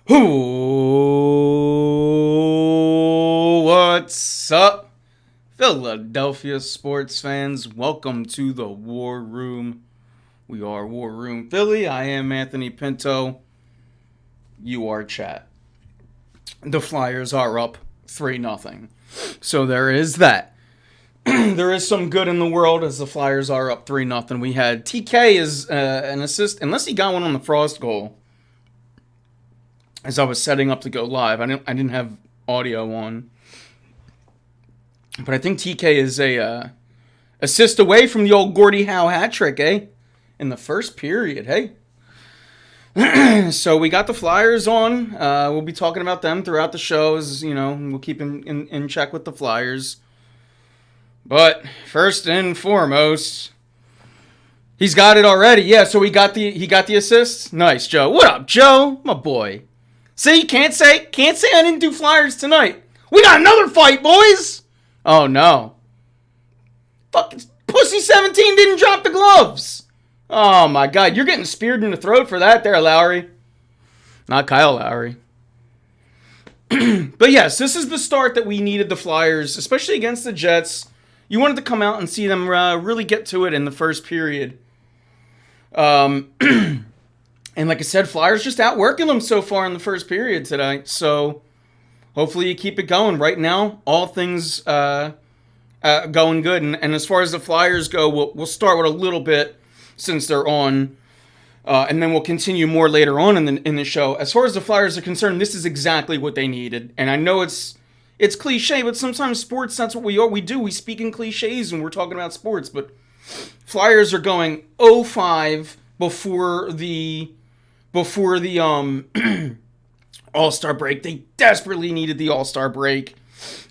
What's up, Philadelphia sports fans? Welcome to the War Room. We are War Room Philly. I am Anthony Pinto. You are Chat. The Flyers are up 3-0. So there is that. There is some good in the world as the Flyers are up 3-0. We had TK as an assist, unless he got one on the Frost goal. As I was setting up to go live, I didn't have audio on, but I think TK is a assist away from the old Gordie Howe hat trick, in the first period, So we got the Flyers on. We'll be talking about them throughout the shows. We'll keep in check with the Flyers. But first and foremost, he's got it already. Yeah, so he got the assist. Nice, Joe. What up, Joe? My boy. See, can't say I didn't do Flyers tonight. We got another fight, boys. Oh no. Fucking Pussy 17 didn't drop the gloves. Oh my god, you're getting speared in the throat for that there, Lowry. Not Kyle Lowry. But yes, this is the start that we needed the Flyers, especially against the Jets. You wanted to come out and see them really get to it in the first period. And like I said, Flyers just outworking them so far in the first period tonight. So hopefully you keep it going. Right now, all things going good. And as far as the Flyers go, we'll start with a little bit since they're on. And then we'll continue more later on in the show. As far as the Flyers are concerned, this is exactly what they needed. And I know it's cliche, but sometimes sports, that's what we are. We do. We speak in cliches when we're talking about sports. But Flyers are going 0-5 before the All-Star break. They desperately needed the All-Star break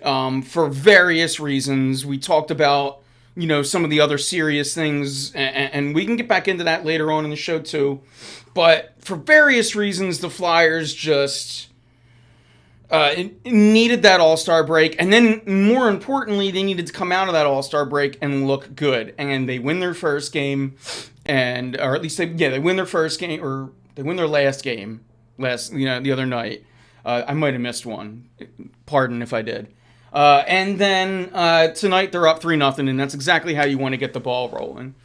for various reasons. We talked about, some of the other serious things, and we can get back into that later on in the show too. But for various reasons, the Flyers just needed that All-Star break. And then, more importantly, they needed to come out of that All-Star break and look good. And they win their first game, or at least they win their first game, or they win their last game the other night. I might have missed one. Pardon if I did. And then tonight they're up 3-0, and that's exactly how you want to get the ball rolling.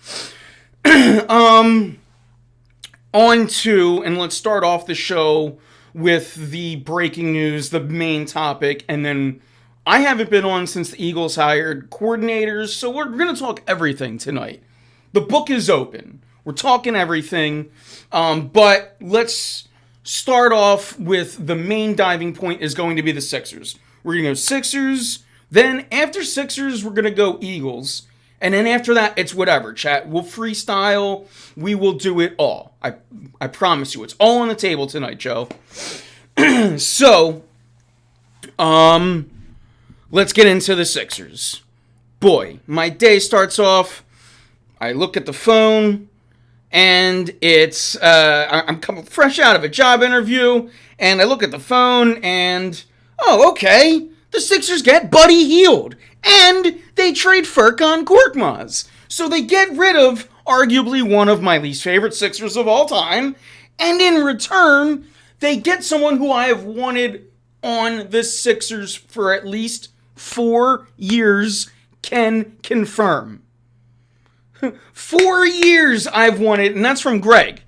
On to, and let's start off the show with the breaking news, the main topic, and then I haven't been on since the Eagles hired coordinators, so we're going to talk everything tonight. The book is open. We're talking everything, but let's start off with the main diving point is going to be the Sixers. We're going to go Sixers, then after Sixers, we're going to go Eagles, and then after that, it's whatever, chat. We'll freestyle. We will do it all. I promise you. It's all on the table tonight, Joe. So, let's get into the Sixers. Boy, my day starts off, I look at the phone, and it's, I'm coming fresh out of a job interview, and I look at the phone, and, oh, okay, the Sixers get Buddy Hield, and they trade Furkan Korkmaz. So they get rid of arguably one of my least favorite Sixers of all time, and in return, they get someone who I have wanted on the Sixers for at least 4 years, can confirm. 4 years I've wanted, and that's from Greg.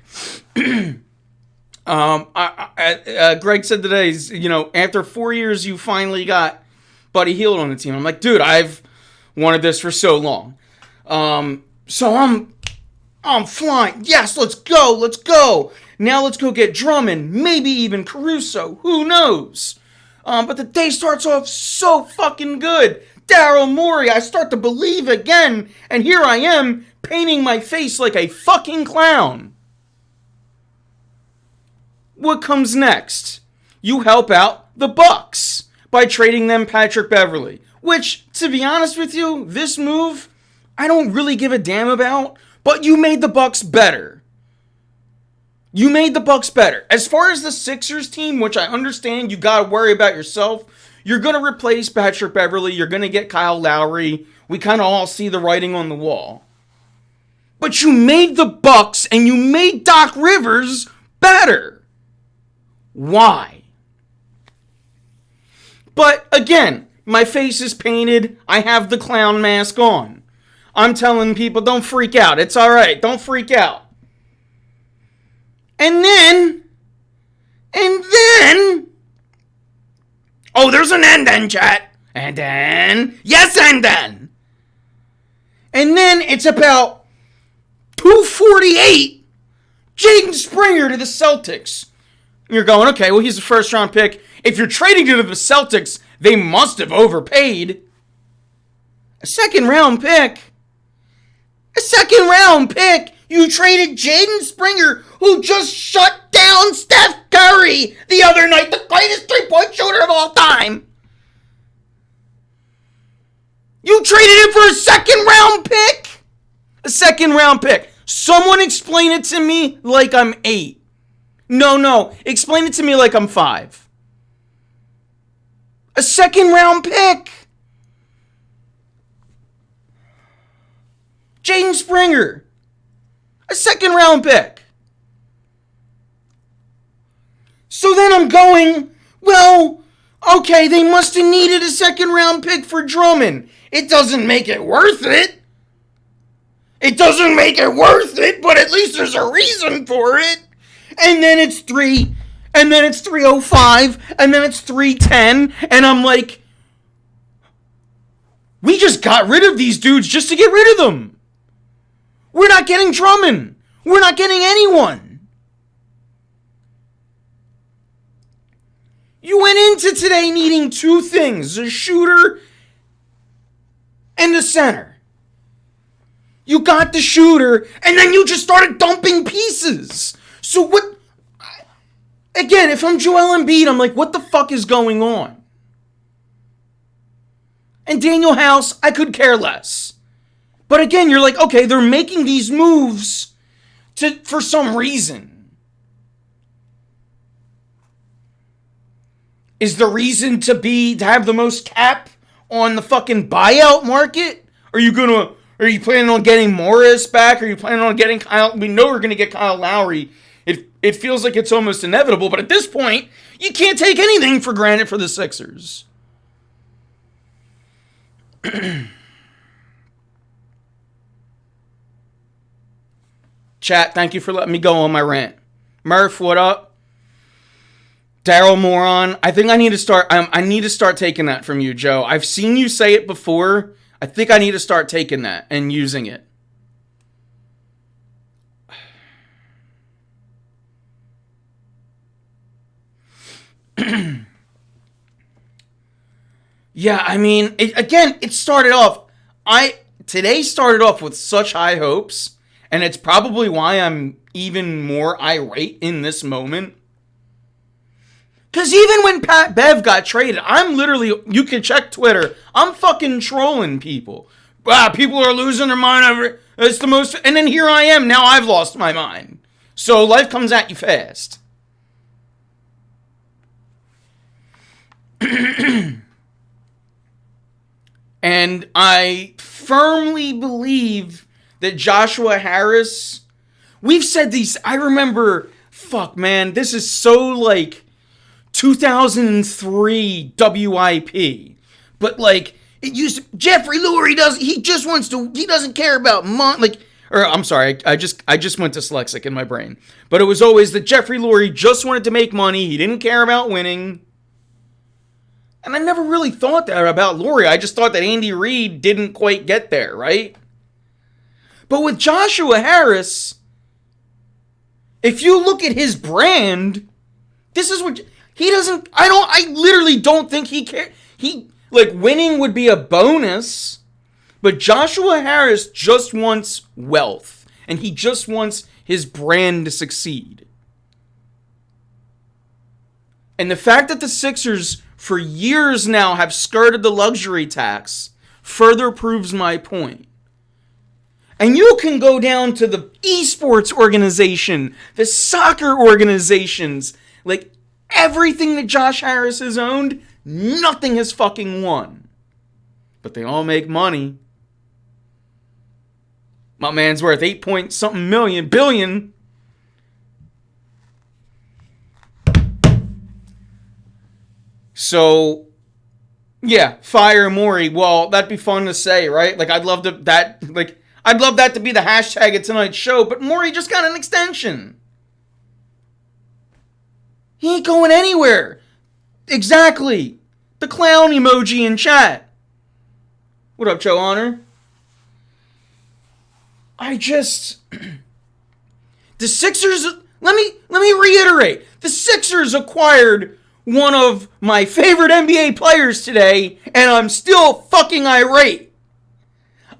Greg said today, after 4 years, you finally got Buddy Hield on the team. I'm like, dude, I've wanted this for so long. So I'm flying. Yes, let's go. Now let's go get Drummond, maybe even Caruso. Who knows? But the day starts off so fucking good. Daryl Morey, I start to believe again, and here I am, painting my face like a fucking clown. What comes next? You help out the Bucks by trading them Patrick Beverley, which, to be honest with you, this move, I don't really give a damn about, but you made the Bucks better. As far as the Sixers team, which I understand you gotta worry about yourself, you're going to replace Patrick Beverley. You're going to get Kyle Lowry. We kind of all see the writing on the wall. But you made the Bucks and you made Doc Rivers better. Why? But again, my face is painted. I have the clown mask on. I'm telling people, don't freak out. It's all right. Don't freak out. And then, oh, there's an and then, chat. And then, yes, and then. And then it's about 2:48, Jaden Springer to the Celtics. You're going, okay, well, he's a first-round pick. If you're trading to the Celtics, they must have overpaid. A second-round pick. A second-round pick. You traded Jaden Springer, who just shut down Steph Curry the other night, the greatest three-point shooter of all time. You traded him for a second-round pick? A second-round pick. Someone explain it to me like I'm 8. No. Explain it to me like I'm 5. A second-round pick. Jaden Springer. A second-round pick. So then I'm going, well, okay, they must have needed a second-round pick for Drummond. It doesn't make it worth it. It doesn't make it worth it, but at least there's a reason for it. And then it's 3, and then it's 305, and then it's 310, and I'm like, we just got rid of these dudes just to get rid of them. We're not getting Drummond. We're not getting anyone. You went into today needing 2 things, a shooter and a center. You got the shooter, and then you just started dumping pieces. So what? Again, if I'm Joel Embiid, I'm like, what the fuck is going on? And Daniel House, I could care less. But again, you're like, okay, they're making these moves for some reason. Is the reason to have the most cap on the fucking buyout market? Are you planning on getting Morris back? Are you planning on getting Kyle? We know we're going to get Kyle Lowry. It feels like it's almost inevitable, but at this point, you can't take anything for granted for the Sixers. Chat, thank you for letting me go on my rant. Murph, what up? Daryl Moron. I think I need to start. I need to start taking that from you, Joe. I've seen you say it before. I think I need to start taking that and using it. Yeah, I mean, it started off. Today started off with such high hopes, and it's probably why I'm even more irate in this moment. Because even when Pat Bev got traded, I'm literally, you can check Twitter, I'm fucking trolling people. Wow, people are losing their mind over, it's the most, and then here I am, now I've lost my mind. So life comes at you fast. And I firmly believe that Joshua Harris, we've said these, I remember, fuck man, this is so like 2003 WIP. But like, it used to, Jeffrey Lurie he doesn't care about I'm sorry, I just went dyslexic in my brain. But it was always that Jeffrey Lurie just wanted to make money, he didn't care about winning. And I never really thought that about Lurie. I just thought that Andy Reid didn't quite get there, right? But with Joshua Harris, if you look at his brand, this is what he doesn't. I literally don't think he cares. Winning would be a bonus, but Joshua Harris just wants wealth, and he just wants his brand to succeed. And the fact that the Sixers for years now have skirted the luxury tax further proves my point. And you can go down to the esports organization, the soccer organizations, like everything that Josh Harris has owned, nothing has fucking won. But they all make money. My man's worth 8-point-something billion. So, yeah, fire Morey. Well, that'd be fun to say, right? Like, I'd love that to be the hashtag of tonight's show, but Morey just got an extension. He ain't going anywhere. Exactly. The clown emoji in chat. What up, Joe Honor? The Sixers, let me reiterate. The Sixers acquired one of my favorite NBA players today, and I'm still fucking irate.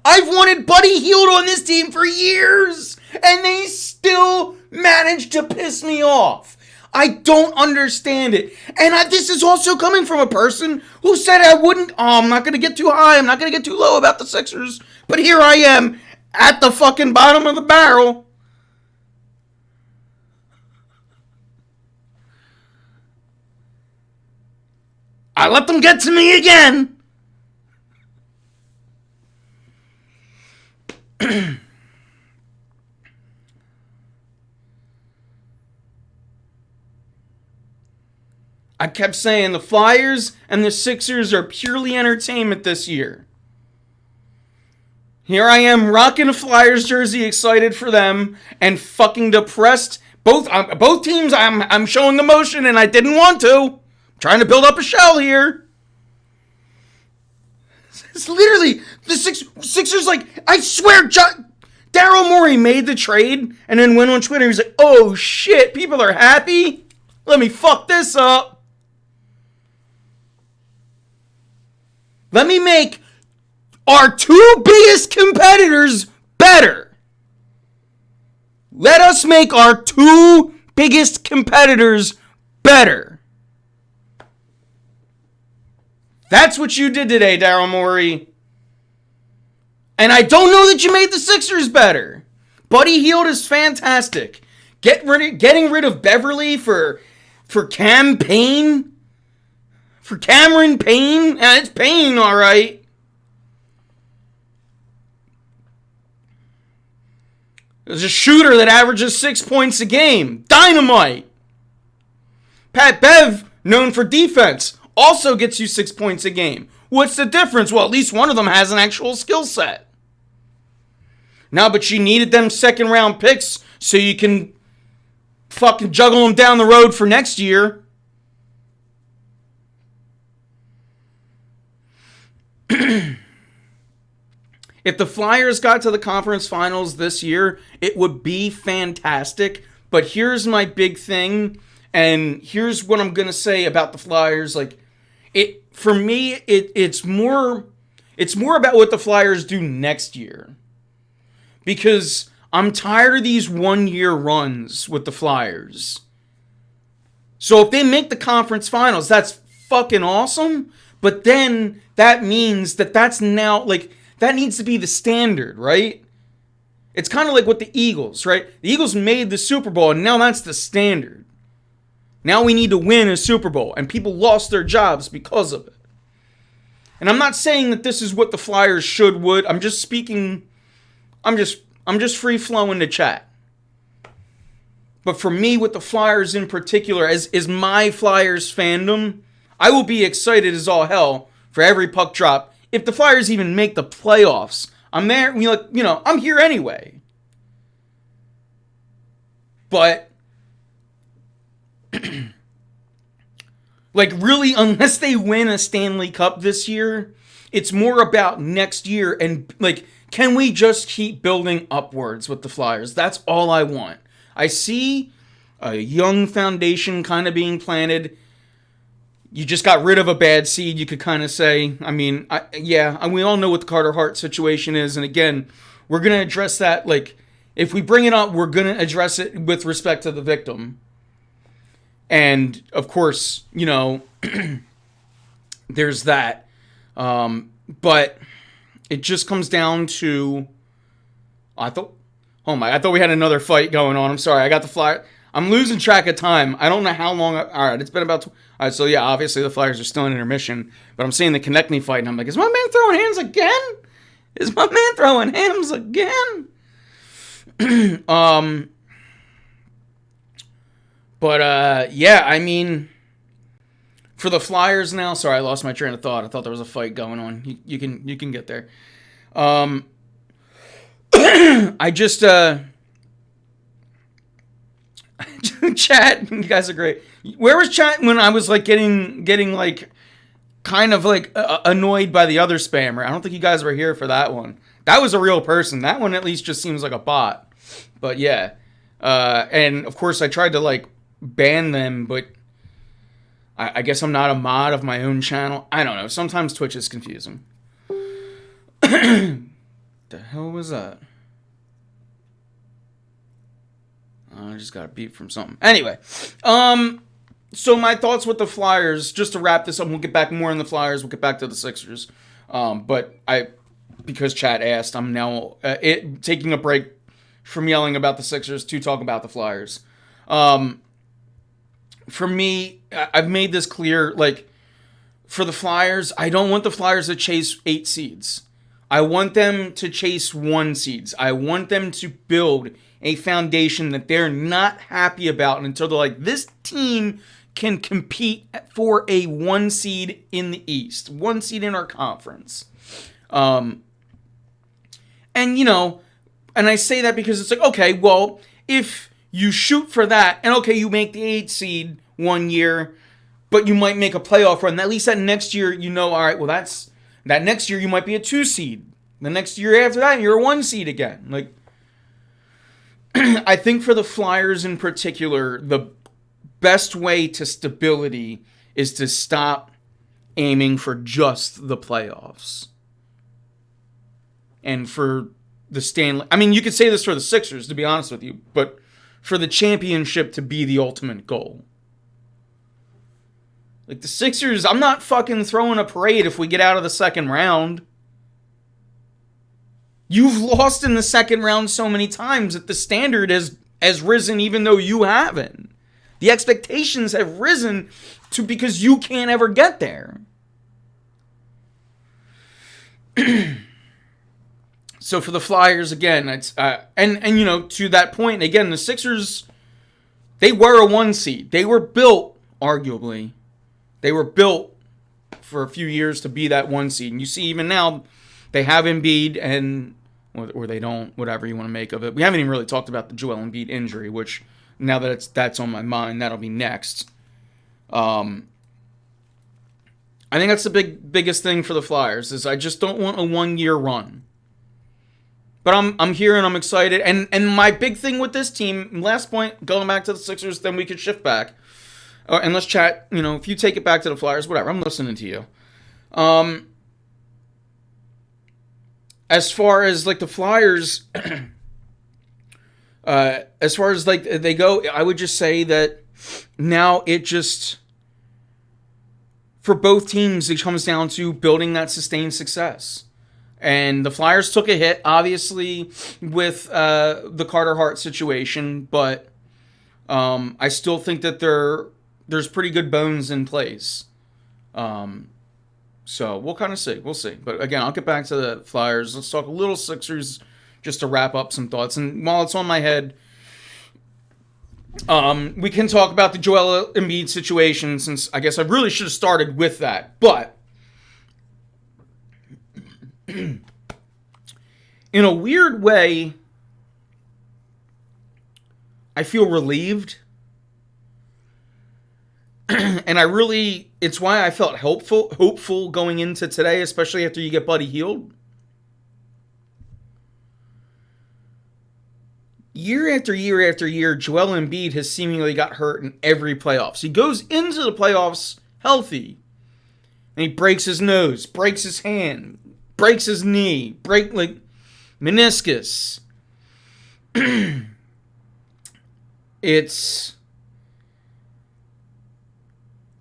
I've wanted Buddy Hield on this team for years, and they still managed to piss me off. I don't understand it. And this is also coming from a person who said I'm not going to get too high, I'm not going to get too low about the Sixers, but here I am at the fucking bottom of the barrel. I let them get to me again. I kept saying the Flyers and the Sixers are purely entertainment this year. Here I am rocking a Flyers jersey, excited for them, and fucking depressed. Both teams, I'm showing emotion, and I didn't want to. I'm trying to build up a shell here. It's literally the Sixers. Like, I swear, Daryl Morey made the trade, and then went on Twitter. He's like, "Oh shit, people are happy. Let me fuck this up. Let me make our two biggest competitors better. Let us make our two biggest competitors better." That's what you did today, Daryl Morey. And I don't know that you made the Sixers better. Buddy Hield is fantastic. Getting rid of Beverly for Cameron Payne. And it's Payne, all right. There's a shooter that averages 6 points a game. Dynamite. Pat Bev, known for defense, also gets you 6 points a game. What's the difference? Well, at least one of them has an actual skill set. No, but you needed them second round picks so you can fucking juggle them down the road for next year. If the Flyers got to the conference finals this year, it would be fantastic. But here's my big thing, and here's what I'm gonna say about the Flyers. Like, for me, it's more about what the Flyers do next year. Because I'm tired of these 1 year runs with the Flyers. So if they make the conference finals, that's fucking awesome. But then that means that's now, like, that needs to be the standard, right? It's kind of like with the Eagles, right? The Eagles made the Super Bowl, and now that's the standard. Now we need to win a Super Bowl, and people lost their jobs because of it. And I'm not saying that this is what the Flyers would. I'm just speaking. I'm just free flowing to chat. But for me, with the Flyers in particular, as is my Flyers fandom, I will be excited as all hell for every puck drop. If the Flyers even make the playoffs, I'm there. I'm here anyway. But like, really, unless they win a Stanley Cup this year, it's more about next year. And, like, can we just keep building upwards with the Flyers? That's all I want. I see a young foundation kind of being planted. You just got rid of a bad seed, you could kind of say. I mean, we all know what the Carter Hart situation is. And again, we're going to address that. Like, if we bring it up, we're going to address it with respect to the victim. And, of course, there's that. But it just comes down to... I thought we had another fight going on. I'm sorry. I got the Flyers. I'm losing track of time. I don't know how long. All right, it's been about... All right, so yeah, obviously the Flyers are still in intermission. But I'm seeing the Konechny fight, and I'm like, is my man throwing hands again? But, yeah, I mean... For the Flyers now, sorry, I lost my train of thought. I thought there was a fight going on. You can get there. I just chat. You guys are great. Where was chat when I was like getting like kind of like annoyed by the other spammer? I don't think you guys were here for that one. That was a real person. That one at least just seems like a bot. But yeah, and of course I tried to like ban them, but I guess I'm not a mod of my own channel. I don't know. Sometimes Twitch is confusing. The hell was that? I just got a beep from something. Anyway, so my thoughts with the Flyers, just to wrap this up, we'll get back more on the Flyers, we'll get back to the Sixers. But because chat asked, I'm now taking a break from yelling about the Sixers to talk about the Flyers. For me, I've made this clear, like, for the Flyers, I don't want the Flyers to chase 8 seeds. I want them to chase 1 seeds. I want them to build a foundation that they're not happy about until they're like, this team can compete for a 1 seed in the East, 1 seed in our conference. And, you know, and I say that because it's like, okay, well, if you shoot for that, and okay, you make the 8 seed 1 year, but you might make a playoff run. At least that next year, you know, all right, well, that next year you might be a 2 seed. The next year after that, you're a 1 seed again. Like, I think for the Flyers in particular, the best way to stability is to stop aiming for just the playoffs. And for the Stanley... I mean, you could say this for the Sixers, to be honest with you, but for the championship to be the ultimate goal. Like, the Sixers, I'm not fucking throwing a parade if we get out of the second round. You've lost in the second round so many times that the standard has risen even though you haven't. The expectations have risen because you can't ever get there. So for the Flyers, again, it's and you know, to that point, again, the Sixers, they were a 1 seed. They were built, arguably, they were built for a few years to be that 1 seed. And you see even now, they have Embiid and... or they don't, whatever you want to make of it. We haven't even really talked about the Joel Embiid injury, which now that that's on my mind, that'll be next. I think that's the biggest thing for the Flyers is I just don't want a 1-year run. But I'm here and I'm excited. And my big thing with this team, last point, going back to the Sixers, then we could shift back. And let's chat, you know, if you take it back to the Flyers, whatever, I'm listening to you. As far as, like, the Flyers, as far as, like, they go, I would just say that now it just, for both teams, it comes down to building that sustained success. And the Flyers took a hit, obviously, with the Carter Hart situation, but I still think that there's pretty good bones in place. So we'll kind of see. We'll see. But again, I'll get back to the Flyers. Let's talk a little Sixers just to wrap up some thoughts. And while it's on my head, we can talk about the Joel Embiid situation, since I guess I really should have started with that. But in a weird way, I feel relieved. And it's why I felt hopeful going into today, especially after you get Buddy healed. Year after year after year, Joel Embiid has seemingly got hurt in every playoffs. He goes into the playoffs healthy, and he breaks his nose, breaks his hand, breaks his knee, meniscus.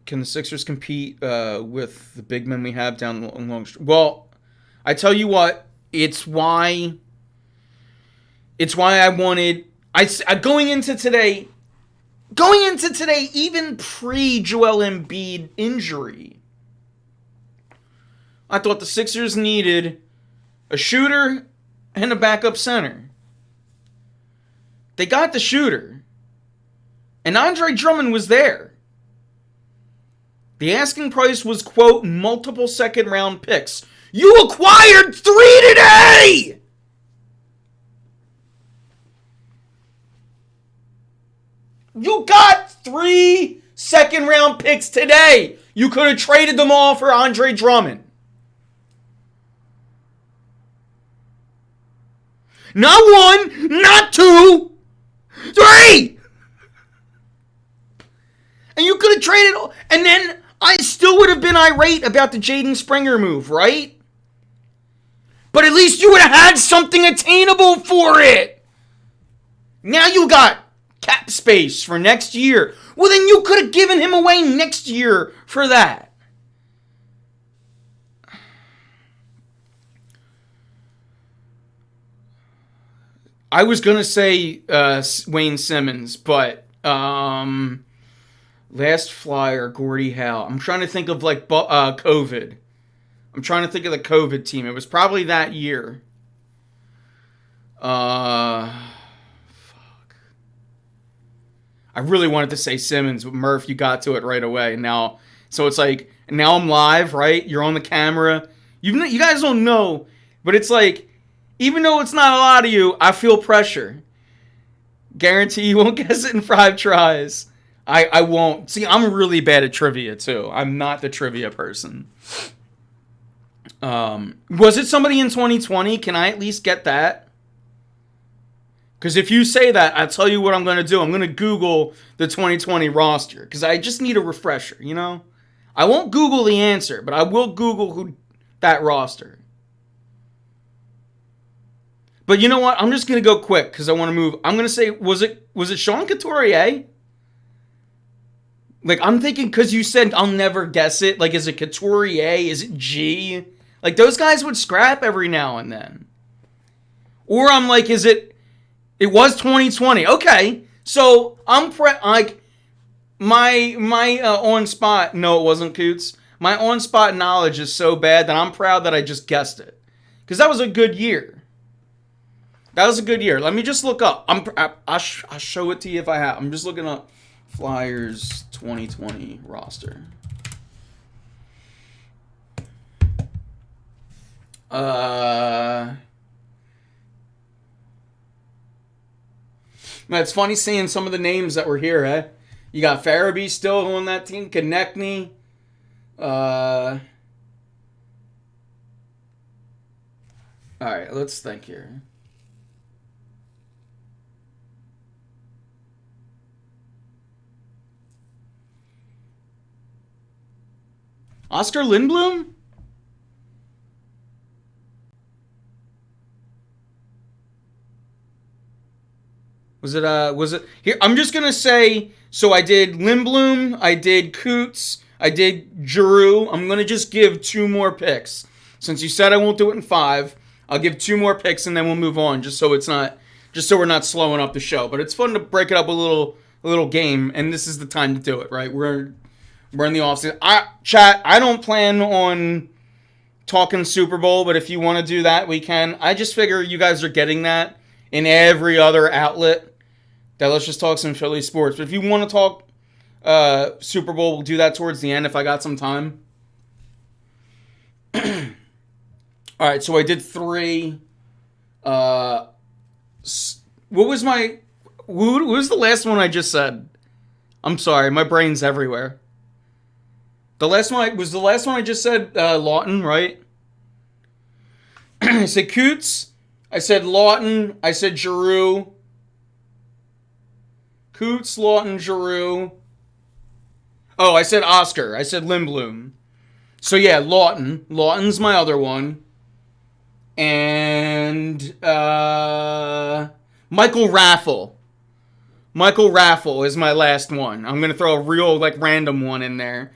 Can the Sixers compete with the big men we have down the long stretch? Well, I tell you what, it's why I wanted... Going into today, even pre-Joel Embiid injury, I thought the Sixers needed a shooter and a backup center. They got the shooter. And Andre Drummond was there. The asking price was, quote, multiple second-round picks. You acquired 3 today! You got 3 second-round picks today. You could have traded them all for Andre Drummond. Not 1, not 2, 3! And you could have traded, and then I still would have been irate about the Jaden Springer move, right? But at least you would have had something attainable for it. Now you got cap space for next year. Well, then you could have given him away next year for that. I was going to say Wayne Simmons, but last flyer, Gordie Howe. I'm trying to think of like COVID. I'm trying to think of the COVID team. It was probably that year. Fuck. I really wanted to say Simmons, but Murph, you got to it right away. Now, so it's like, now I'm live, right? You're on the camera. You guys don't know, but it's like, even though it's not a lot of you, I feel pressure. Guarantee you won't guess it in 5 tries. I won't. See, I'm really bad at trivia, too. I'm not the trivia person. Was it somebody in 2020? Can I at least get that? Because if you say that, I'll tell you what I'm going to do. I'm going to Google the 2020 roster. Because I just need a refresher, you know? I won't Google the answer, but I will Google that roster. But you know what? I'm just going to go quick because I want to move. I'm going to say, was it Sean Couturier? Like, I'm thinking because you said I'll never guess it. Like, is it Couturier? Is it G? Like, those guys would scrap every now and then. Or I'm like, it was 2020. Okay. So, I'm like, my on-spot, no, it wasn't Coots. My on-spot knowledge is so bad that I'm proud that I just guessed it. Because that was a good year. That was a good year. Let me just look up. I'll show it to you if I have. I'm just looking up Flyers 2020 roster. It's funny seeing some of the names that were here, eh? You got Farabee still on that team. Konechny. All right, let's think here. Oscar Lindblom? Was it here? I'm just gonna say, so I did Lindblom, I did Coots, I did Giroux. I'm gonna just give 2 more picks. Since you said I won't do it in 5, I'll give 2 more picks and then we'll move on, just so we're not slowing up the show. But it's fun to break it up a little game, and this is the time to do it, right? We're in the offseason. Chat, I don't plan on talking Super Bowl, but if you want to do that, we can. I just figure you guys are getting that in every other outlet. That let's just talk some Philly sports. But if you want to talk Super Bowl, we'll do that towards the end if I got some time. All right, so I did 3. What was the last one I just said? I'm sorry, my brain's everywhere. The last one I just said Lawton, right? I said Coots. I said Lawton. I said Giroux. Coots, Lawton, Giroux. Oh, I said Oscar. I said Lindblom. So yeah, Lawton. Lawton's my other one. And Michael Raffle. Michael Raffle is my last one. I'm going to throw a real random one in there.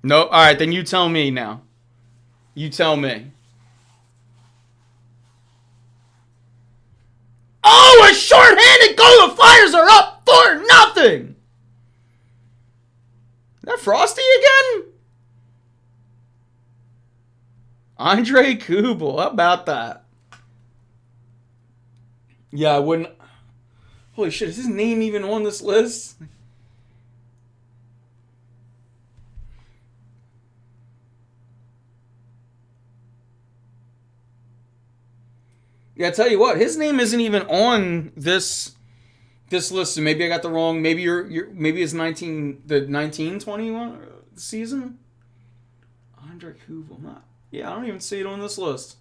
No? Alright, then you tell me now. You tell me. Oh, a short-handed goal! The Flyers are up 4-0! Is that Frosty again? Andre Kubel. How about that? Yeah, I wouldn't... Holy shit, is his name even on this list? Yeah, I tell you what, his name isn't even on this list. So maybe I got the wrong. Maybe maybe it's 1921 season. Andre Hoovel, not. Yeah, I don't even see it on this list.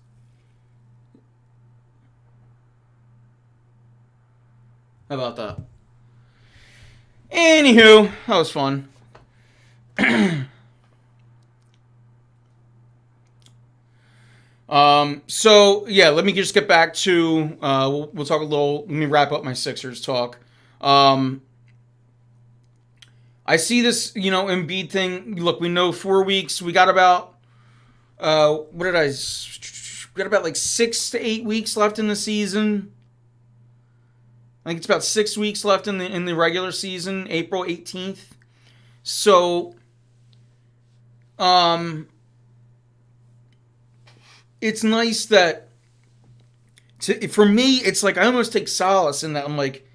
How about that? Anywho, that was fun. So yeah, let me just get back to we'll talk a little. Let me wrap up my Sixers talk. I see this, Embiid thing. Look, we know 4 weeks. We got about what did I? We got about like 6 to 8 weeks left in the season. I think it's about 6 weeks left in the regular season, April 18th. So, it's nice that for me, it's like I almost take solace in that. I'm like,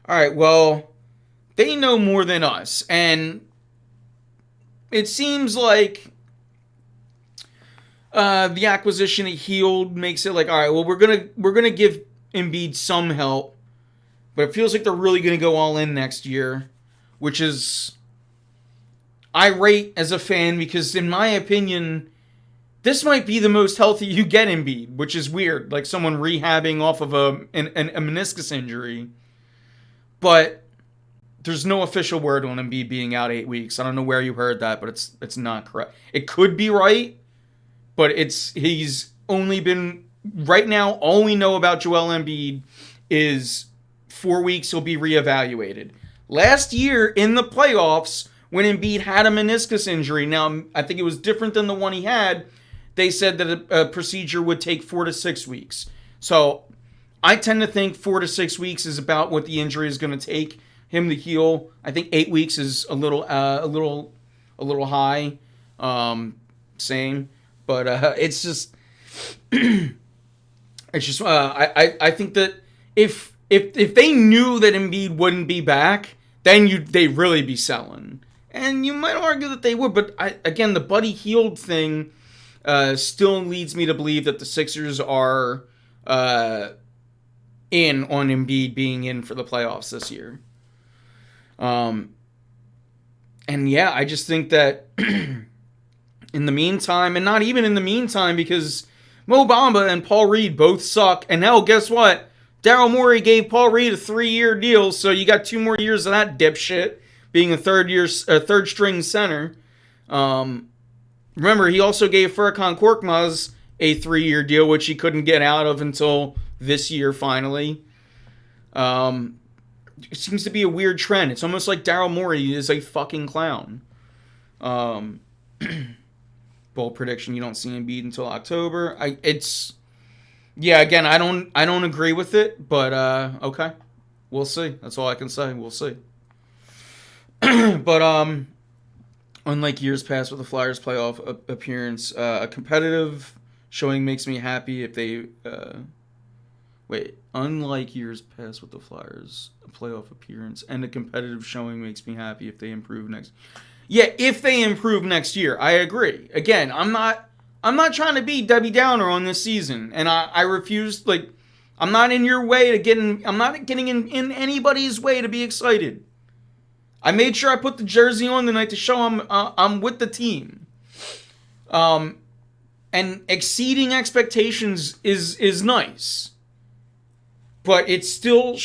all right, well, they know more than us, and it seems like the acquisition of Hield makes it like, all right, well, we're gonna give Embiid some help, but it feels like they're really gonna go all in next year, which is irate as a fan because, in my opinion, this might be the most healthy you get Embiid, which is weird, like someone rehabbing off of a meniscus injury, but there's no official word on Embiid being out 8 weeks. I don't know where you heard that, but it's not correct. It could be right, but he's only been right now. All we know about Joel Embiid is 4 weeks he'll be reevaluated. Last year in the playoffs, when Embiid had a meniscus injury, now I think it was different than the one he had. They said that a procedure would take 4 to 6 weeks. So I tend to think 4 to 6 weeks is about what the injury is going to take him to heal. I think 8 weeks is a little high. Same, but it's just I think that if they knew that Embiid wouldn't be back, then they'd really be selling. And you might argue that they would, but again, the Buddy Hield thing still leads me to believe that the Sixers are in on Embiid being in for the playoffs this year. And yeah, I just think that in the meantime, and not even in the meantime, because Mo Bamba and Paul Reed both suck. And hell, guess what? Daryl Morey gave Paul Reed a 3-year deal, so you got 2 more years of that dipshit being a third string center. Remember, he also gave Furkan Korkmaz a 3-year deal, which he couldn't get out of until this year finally. It seems to be a weird trend. It's almost like Daryl Morey is a fucking clown. Bold prediction: you don't see Embiid until October. Again, I don't agree with it, but okay, we'll see. That's all I can say. We'll see. But unlike years past with the Flyers playoff appearance, a competitive showing makes me happy if they. Unlike years past with the Flyers, a playoff appearance and a competitive showing makes me happy if they improve next. Yeah, if they improve next year, I agree. Again, I'm not trying to be Debbie Downer on this season, and I refuse. Like, I'm not in your way to getting. I'm not getting in anybody's way to be excited. I made sure I put the jersey on tonight to show I'm with the team. And exceeding expectations is nice. But it's still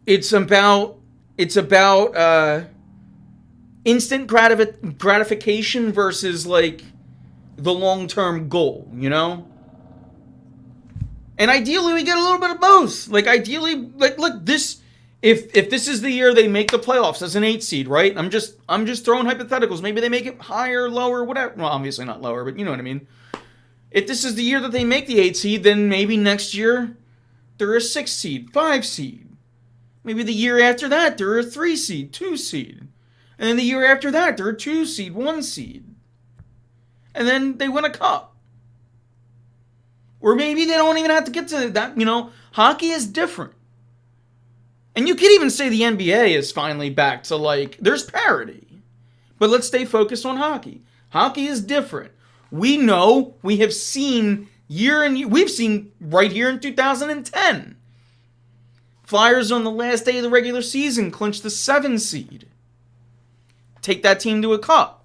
it's about instant gratification versus like the long-term goal, And ideally we get a little bit of both. Like ideally, like look, this if this is the year they make the playoffs as an 8 seed, right? I'm just throwing hypotheticals. Maybe they make it higher, lower, whatever. Well, obviously not lower, but you know what I mean. If this is the year that they make the 8 seed, then maybe next year they're a 6 seed, 5 seed. Maybe the year after that they're a 3 seed, 2 seed. And then the year after that they're a 2 seed, 1 seed. And then they win a cup. Or maybe they don't even have to get to that, Hockey is different. And you could even say the NBA is finally back to there's parity. But let's stay focused on hockey. Hockey is different. We know, we have seen Year and year. We've seen right here in 2010. Flyers on the last day of the regular season clinch the 7 seed. Take that team to a cup.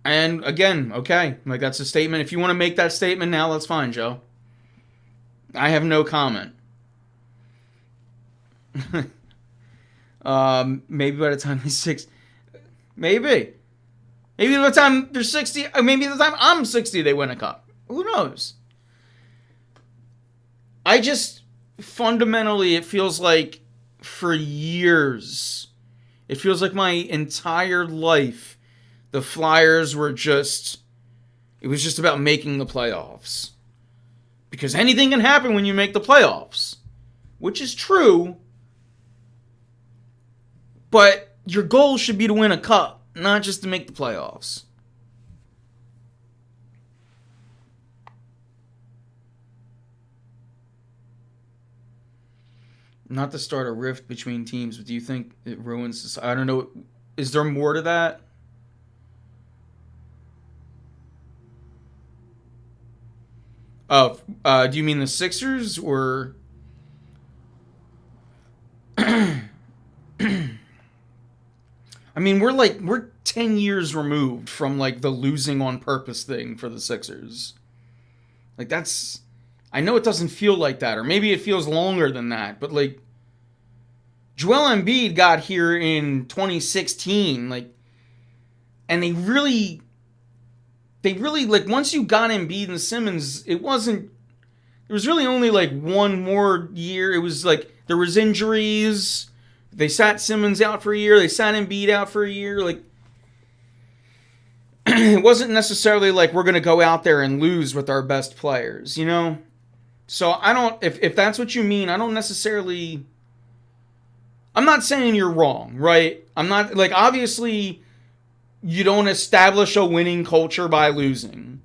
And again, okay, like that's a statement. If you want to make that statement now, that's fine, Joe. I have no comment. Maybe by the time he's 60, maybe by the time they're 60, maybe by the time I'm 60, they win a cup. Who knows? I just fundamentally, it feels like for years, it feels like my entire life, the Flyers were just, it was just about making the playoffs. Because anything can happen when you make the playoffs. Which is true. But your goal should be to win a cup, not just to make the playoffs. Not to start a rift between teams, but do you think it ruins this? I don't know. Is there more to that? Oh, do you mean the Sixers or? I mean, we're 10 years removed from like the losing on purpose thing for the Sixers. Like that's, I know it doesn't feel like that, or maybe it feels longer than that, but like Joel Embiid got here in 2016, like, and they really like once you got Embiid and Simmons, it was really only like one more year. It was like there was injuries. They sat Simmons out for a year. They sat Embiid out for a year. Like it wasn't necessarily like we're gonna go out there and lose with our best players, you know. So I don't. If that's what you mean, I don't necessarily. I'm not saying you're wrong, right? I'm not like obviously. You don't establish a winning culture by losing.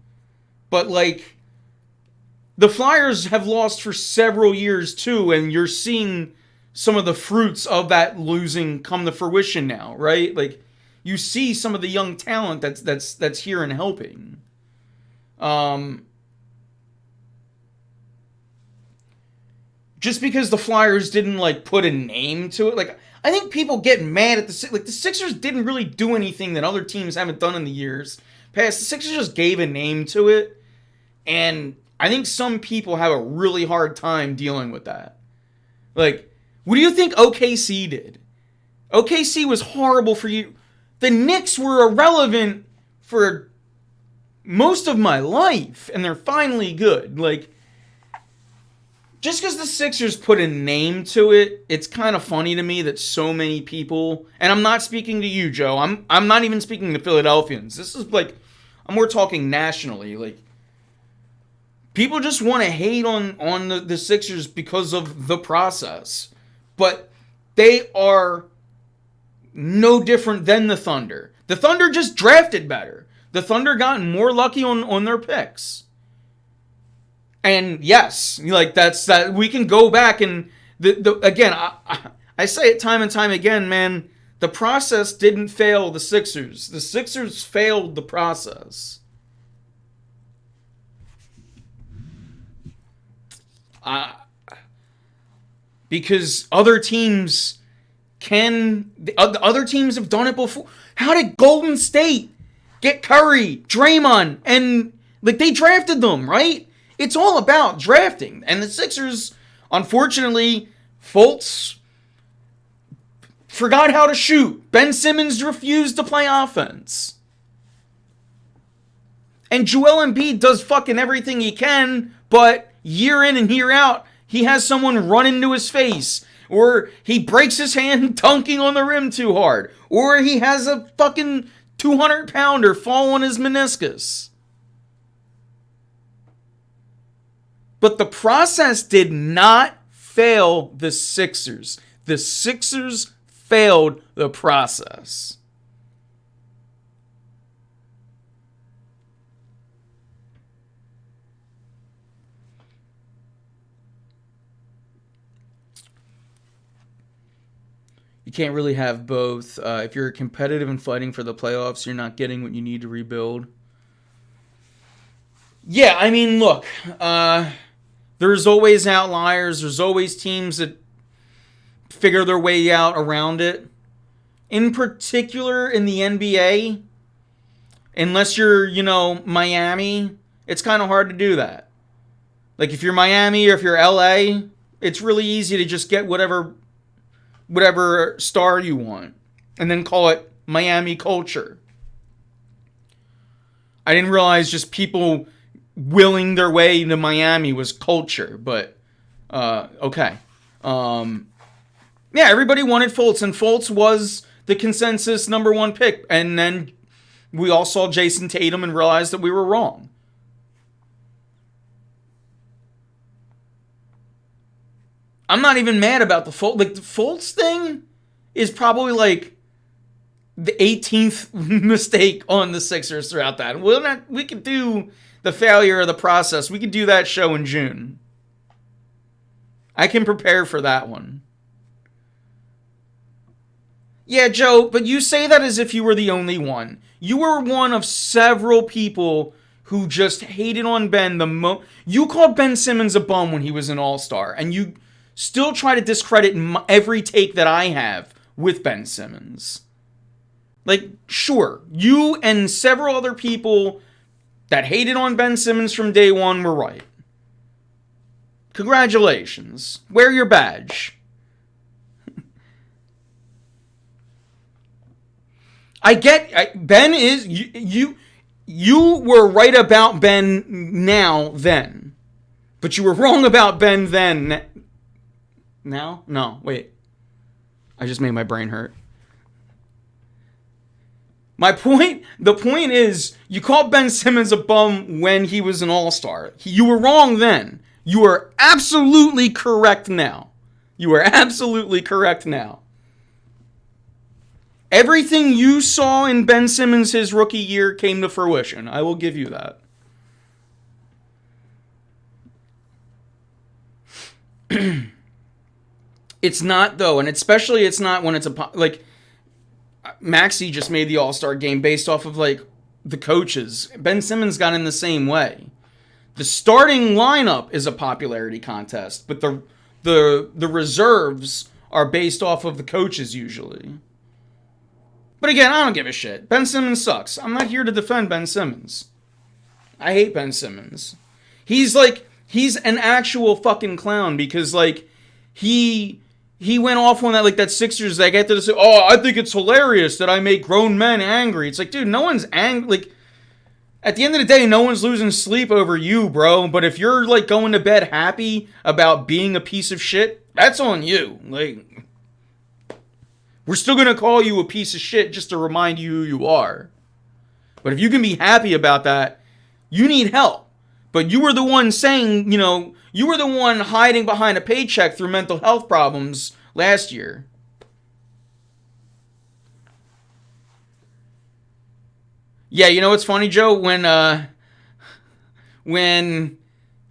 But, like, the Flyers have lost for several years, too, and you're seeing some of the fruits of that losing come to fruition now, right? Like, you see some of the young talent that's here and helping. Just because the Flyers didn't, like, put a name to it, like, I think people get mad at the Sixers didn't really do anything that other teams haven't done in the years past. The Sixers just gave a name to it, and I think some people have a really hard time dealing with that. Like, what do you think OKC did? OKC was horrible for you. The Knicks were irrelevant for most of my life, and they're finally good. Like, just because the Sixers put a name to it, it's kind of funny to me that so many people, and I'm not speaking to you, Joe. I'm not even speaking to Philadelphians. This is like, we're talking nationally. Like, people just want to hate on the Sixers because of the process, but they are no different than the Thunder. The Thunder just drafted better. The Thunder got more lucky on their picks. And yes, like that we can go back and again, I say it time and time again, man. The process didn't fail the Sixers. The Sixers failed the process. Because other teams other teams have done it before. How did Golden State get Curry, Draymond, and like they drafted them, right? It's all about drafting. And the Sixers, unfortunately, Fultz forgot how to shoot. Ben Simmons refused to play offense. And Joel Embiid does fucking everything he can, but year in and year out, he has someone run into his face. Or he breaks his hand dunking on the rim too hard. Or he has a fucking 200-pounder fall on his meniscus. But the process did not fail the Sixers. The Sixers failed the process. You can't really have both. If you're competitive and fighting for the playoffs, you're not getting what you need to rebuild. Yeah, I mean, look, there's always outliers. There's always teams that figure their way out around it. In particular, in the NBA, unless you're, Miami, it's kind of hard to do that. Like, if you're Miami or if you're LA, it's really easy to just get whatever star you want and then call it Miami culture. I didn't realize just people willing their way to Miami was culture, but okay. Yeah, everybody wanted Fultz, and Fultz was the consensus number one pick, and then we all saw Jason Tatum and realized that we were wrong. I'm not even mad about the Fultz. Like, the Fultz thing is probably like the 18th mistake on the Sixers throughout that. We could do the failure of the process. We could do that show in June. I can prepare for that one. Yeah, Joe, but you say that as if you were the only one. You were one of several people who just hated on Ben You called Ben Simmons a bum when he was an all-star, and you still try to discredit every take that I have with Ben Simmons. Like, sure, you and several other people that hated on Ben Simmons from day one were right. Congratulations. Wear your badge. Ben is, you were right about Ben then. But you were wrong about Ben then. Now? No, wait. I just made my brain hurt. The point is, you called Ben Simmons a bum when he was an all-star. You were wrong then. You are absolutely correct now. Everything you saw in Ben Simmons his rookie year came to fruition. I will give you that. It's not, though, and especially it's not when it's like Maxey just made the All-Star game based off of like the coaches. Ben Simmons got in the same way. The starting lineup is a popularity contest, but the reserves are based off of the coaches usually. But again, I don't give a shit. Ben Simmons sucks. I'm not here to defend Ben Simmons. I hate Ben Simmons. He's an actual fucking clown because like he went off on that, like, that Sixers, they get to say, oh, I think it's hilarious that I make grown men angry. It's like, dude, no one's angry. Like, at the end of the day, no one's losing sleep over you, bro. But if you're, like, going to bed happy about being a piece of shit, that's on you. Like, we're still going to call you a piece of shit just to remind you who you are. But if you can be happy about that, you need help. But you were the one saying, you were the one hiding behind a paycheck through mental health problems last year. Yeah, you know what's funny, Joe? When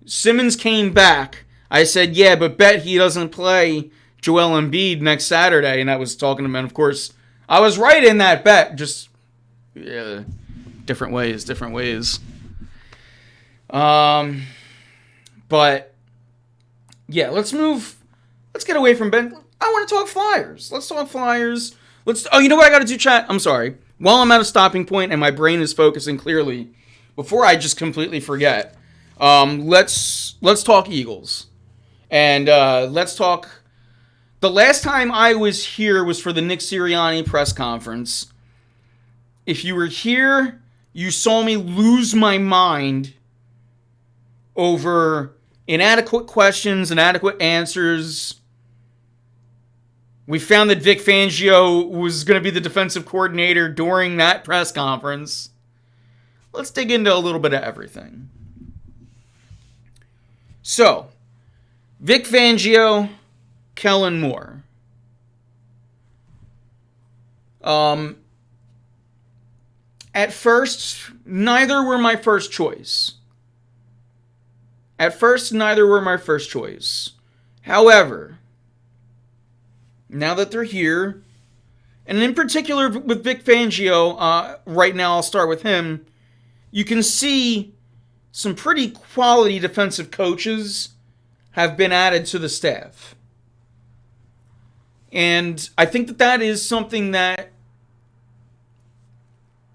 Simmons came back, I said, yeah, but bet he doesn't play Joel Embiid next Saturday. And I was talking to him, and of course, I was right in that bet. Just, yeah, different ways. But yeah, let's get away from Ben. I want to talk Flyers. Let's talk Flyers. Oh, you know what I got to do, chat? I'm sorry. While I'm at a stopping point and my brain is focusing clearly, before I just completely forget, let's talk Eagles. And let's talk. The last time I was here was for the Nick Sirianni press conference. If you were here, you saw me lose my mind over inadequate questions, inadequate answers. We found that Vic Fangio was going to be the defensive coordinator during that press conference. Let's dig into a little bit of everything. So, Vic Fangio, Kellen Moore. At first, neither were my first choice. However, now that they're here, And in particular with Vic Fangio, right now I'll start with him. You can see some pretty quality defensive coaches have been added to the staff. And I think that is something that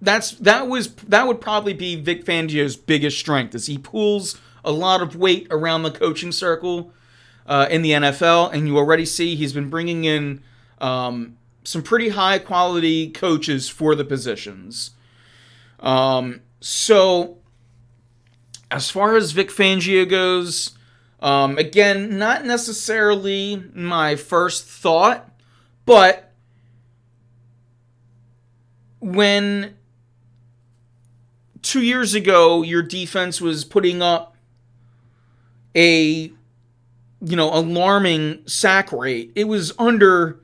would probably be Vic Fangio's biggest strength, is he pulls a lot of weight around the coaching circle in the NFL, and you already see he's been bringing in some pretty high quality coaches for the positions. So as far as Vic Fangio goes, again, not necessarily my first thought, but when 2 years ago your defense was putting up a alarming sack rate, it was under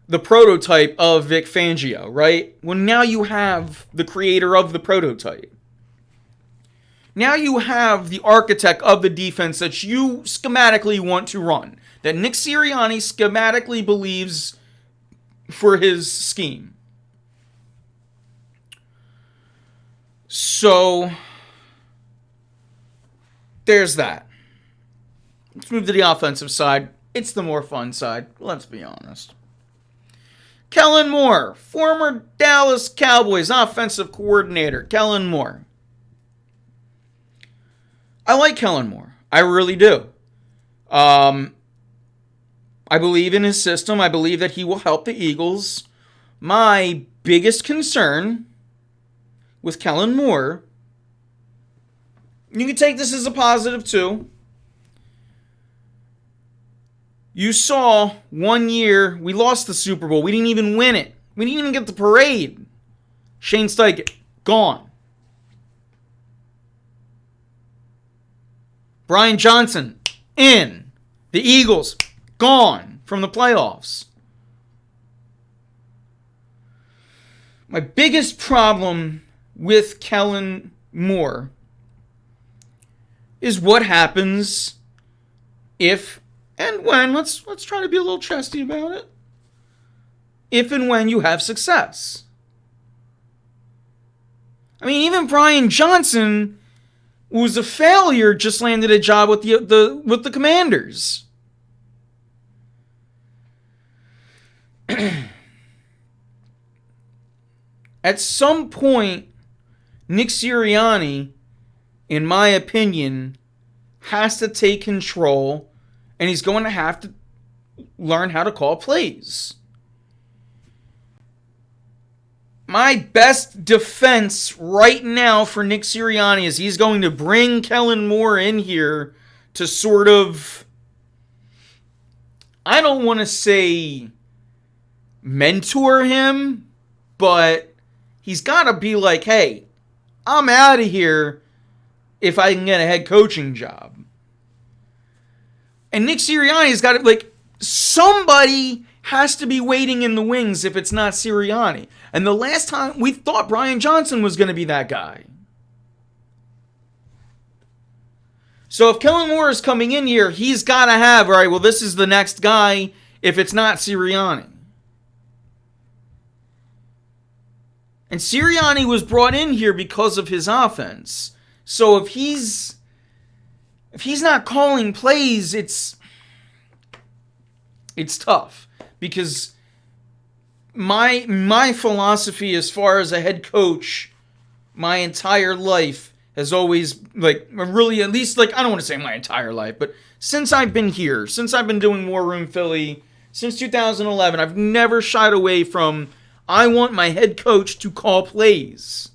the prototype of Vic Fangio, right? Well, now you have the creator of the prototype. Now you have the architect of the defense that you schematically want to run, that Nick Sirianni schematically believes for his scheme. So, there's that. Let's move to the offensive side. It's the more fun side, let's be honest. Kellen Moore, former Dallas Cowboys offensive coordinator. Kellen Moore. I like Kellen Moore. I really do. I believe in his system. I believe that he will help the Eagles. My biggest concern with Kellen Moore, you can take this as a positive too. You saw 1 year, we lost the Super Bowl. We didn't even win it. We didn't even get the parade. Shane Steichen, gone. Brian Johnson, in. The Eagles, gone from the playoffs. My biggest problem with Kellen Moore is what happens if and when, let's try to be a little chesty about it, if and when you have success. I mean, even Brian Johnson, who was a failure, just landed a job with the Commanders. At some point, Nick Sirianni, in my opinion, has to take control, and he's going to have to learn how to call plays. My best defense right now for Nick Sirianni is he's going to bring Kellen Moore in here to sort of, I don't want to say mentor him, but he's got to be like, hey, I'm out of here if I can get a head coaching job. And Nick Sirianni's got to, like, somebody has to be waiting in the wings if it's not Sirianni. And the last time we thought Brian Johnson was going to be that guy. So if Kellen Moore is coming in here, he's got to have, all right, well, this is the next guy if it's not Sirianni. And Sirianni was brought in here because of his offense. So if he's not calling plays, it's tough. Because my philosophy as far as a head coach my entire life has always, like, really, at least, like, I don't want to say my entire life, but since I've been here, since I've been doing War Room Philly, since 2011, I've never shied away from, I want my head coach to call plays.